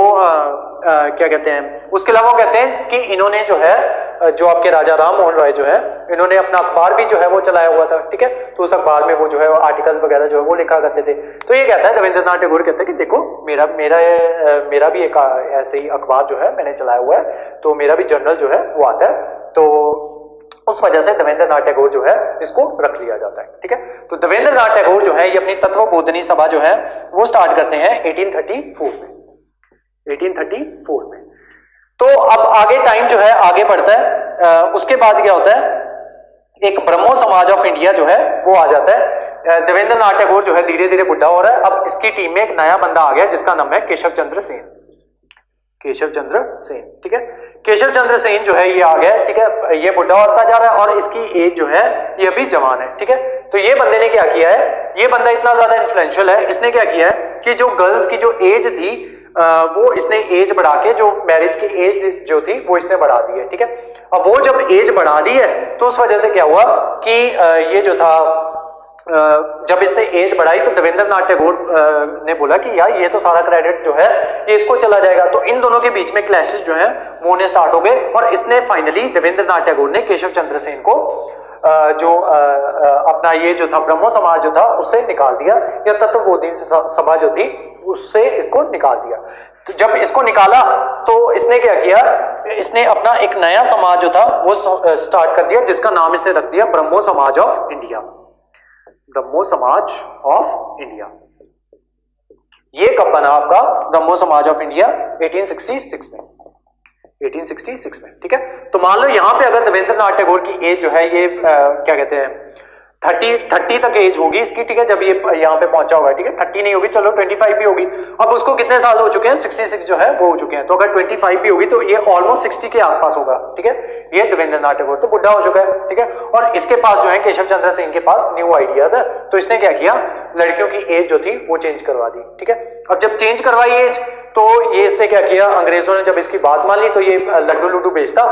S1: क्या कहते हैं, उसके अलावा कहते हैं कि इन्होंने जो है जो आपके राजा राम मोहन राय जो है, इन्होंने अपना अखबार भी जो है वो चलाया हुआ था, ठीक है। तो उस अखबार में वो जो है आर्टिकल्स वगैरह जो है वो लिखा करते थे। तो ये कहता है देवेंद्र नाथ टैगोर कहता है कि देखो मेरा भी एक ऐसे ही अखबार जो है मैंने चलाया हुआ है, तो मेरा भी जर्नल जो है वो आता है, तो उस वजह से देवेंद्र नाथ टैगोर जो है इसको रख लिया जाता है, ठीक है। तो देवेंद्र नाथ टैगोर जो है ये अपनी तत्वबोधनी सभा जो है वो स्टार्ट करते हैं 1834 में, 1834 में। तो अब आगे टाइम जो है आगे बढ़ता है, उसके बाद क्या होता है, एक ब्रह्मो समाज ऑफ इंडिया जो है वो आ जाता है। देवेंद्र नाथ टैगोर जो है धीरे धीरे बुढ़ा हो रहा है। अब इसकी टीम में एक नया बंदा आ गया जिसका नाम है केशव चंद्र सेन, केशव चंद्र सेन, ठीक है। केशव चंद्र सेन जो है ये आ गया, ठीक है। ये बुढ़ा होता जा रहा है और इसकी एज जो है ये अभी जवान है, ठीक है। तो ये बंदे ने क्या किया है, ये बंदा इतना ज्यादा इन्फ्लुएंशियल है, इसने क्या किया है कि जो गर्ल्स की जो एज थी वो इसने एज बढ़ा के, जो मैरिज की एज जो थी वो इसने बढ़ा दी है, ठीक है। अब वो जब एज बढ़ा दी है तो उस वजह से क्या हुआ कि ये जो था जब इसने एज बढ़ाई तो देवेंद्र नाथ टैगोर ने बोला कि यार ये तो सारा क्रेडिट जो है ये इसको चला जाएगा। तो इन दोनों के बीच में क्लैशेस जो है वो होने स्टार्ट हो गए और इसने फाइनली देवेंद्र नाथ टैगोर ने केशव चंद्र सेन को जो अपना ये जो था ब्रह्मो समाज जो था उससे निकाल दिया, या तत्वबोधनी सभा जो थी उससे इसको निकाल दिया। तो जब इसको निकाला तो इसने क्या किया, इसने अपना एक नया समाज जो था वो स्टार्ट कर दिया जिसका नाम इसने रख दिया ब्रह्मो समाज ऑफ इंडिया, ब्रह्मो समाज ऑफ इंडिया। ये कब बना आपका ब्रह्मो समाज ऑफ इंडिया 1866 में, 1866 में, ठीक है। तो मान लो यहां पे अगर देवेंद्र नाथ टैगोर की एज जो है ये क्या कहते हैं 30 तक एज होगी इसकी, ठीक है, जब ये यहाँ पे पहुंचा होगा, ठीक है। 30 नहीं होगी, चलो 25 भी होगी। अब उसको कितने साल हो चुके हैं, 66 जो है वो हो चुके हैं। तो अगर 25 भी होगी तो ये ऑलमोस्ट 60 के आसपास होगा, ठीक है। ये देवेंद्र नाथ टैगोर तो बुढ़ा हो चुका है, ठीक है। और इसके पास जो है केशव चंद्र सेन के पास न्यू आइडियाज है, तो इसने क्या किया, लड़कियों की एज जो थी वो चेंज करवा दी, ठीक है। अब जब चेंज करवाई एज तो ये इसने क्या किया, अंग्रेजों ने जब इसकी बात मान ली तो ये लड्डू लड्डू बेचता,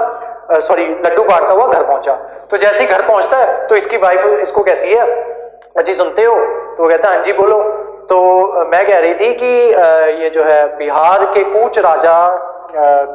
S1: लड्डू बांटता हुआ घर पहुंचा। तो जैसे ही घर पहुंचता है तो इसकी वाइफ इसको कहती है अजी सुनते हो, तो वो कहता है हाँ जी बोलो। तो मैं कह रही थी कि ये जो है बिहार के कूच राजा,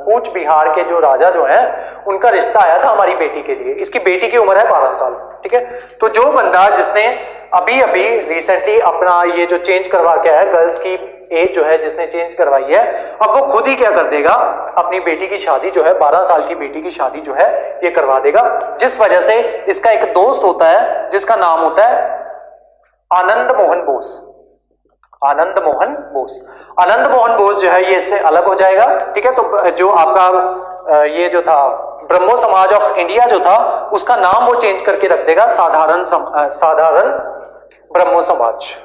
S1: कूच बिहार के जो राजा जो है उनका रिश्ता आया था हमारी बेटी के लिए, इसकी बेटी की उम्र है 12 साल, ठीक है। तो जो बंदा जिसने अभी अभी रिसेंटली अपना ये जो चेंज करवा के आया, गर्ल्स की एज जो है जिसने चेंज करवाई है, अब वो खुद ही क्या कर देगा, अपनी बेटी की शादी जो है 12 साल की बेटी की शादी जो है ये करवा देगा। जिस वजह से इसका एक दोस्त होता है जिसका नाम होता है आनंद मोहन बोस, आनंद मोहन बोस। आनंद मोहन बोस जो है ये इससे अलग हो जाएगा, ठीक है। तो जो आपका ये जो था ब्रह्मो समाज ऑफ इंडिया जो था उसका नाम वो चेंज करके रख देगा साधारण ब्रह्मो समाज,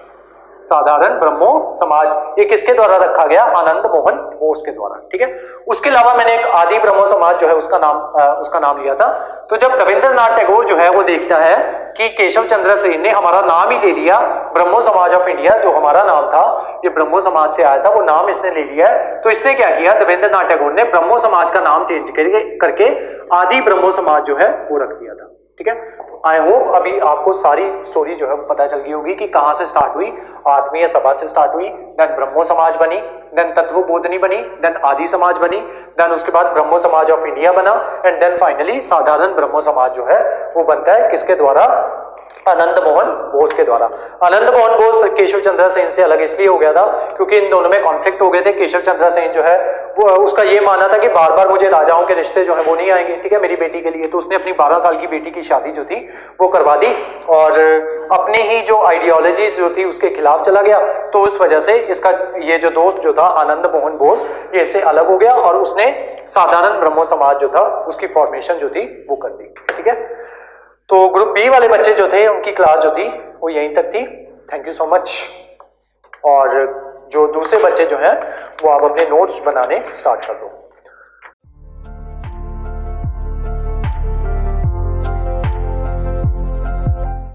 S1: साधारण ब्रह्मो समाज। ये किसके द्वारा रखा गया, आनंद मोहन बोस के द्वारा, ठीक है। उसके अलावा मैंने एक आदि ब्रह्मो समाज जो है उसका नाम लिया था। तो जब रविंद्र नाथ टैगोर जो है वो देखता है कि केशव चंद्र सेन ने हमारा नाम ही ले लिया, ब्रह्मो समाज ऑफ इंडिया जो हमारा नाम था ये ब्रह्मो समाज से आया था, वो नाम इसने ले लिया है। तो इसने क्या किया, रविंद्र नाथ टैगोर ने ब्रह्मो समाज का नाम चेंज करके आदि ब्रह्मो समाज जो है वो रख दिया था। ठीक है, आई होप अभी आपको सारी स्टोरी जो है वो पता चल गई होगी कि कहां से स्टार्ट हुई। आत्मीय सभा से स्टार्ट हुई, देन ब्रह्मो समाज बनी, देन तत्वबोधनी बनी, देन आदि समाज बनी, देन उसके बाद ब्रह्मो समाज ऑफ इंडिया बना, एंड देन फाइनली साधारण ब्रह्मो समाज जो है वो बनता है किसके द्वारा? आनंद मोहन बोस के द्वारा। आनंद मोहन बोस केशव चंद्र सेन से अलग इसलिए हो गया था क्योंकि इन दोनों में कॉन्फ्लिक्ट हो गए थे। केशव चंद्र सेन जो है वो उसका ये मानना था कि बार बार मुझे राजाओं के रिश्ते जो है वो नहीं आएंगे, ठीक है, मेरी बेटी के लिए। तो उसने अपनी 12 साल की बेटी की शादी जो थी वो करवा दी और अपनी ही जो आइडियोलॉजीज जो थी उसके खिलाफ चला गया। तो उस वजह से इसका ये जो दोस्त जो था आनंद मोहन बोस ये इससे अलग हो गया और उसने साधारण ब्रह्मो समाज जो था उसकी फॉर्मेशन जो थी वो कर दी। ठीक है, तो ग्रुप बी वाले बच्चे जो थे उनकी क्लास जो थी वो यहीं तक थी। Thank you so much. और जो दूसरे बच्चे जो हैं वो आप अपने नोट्स बनाने स्टार्ट कर दो।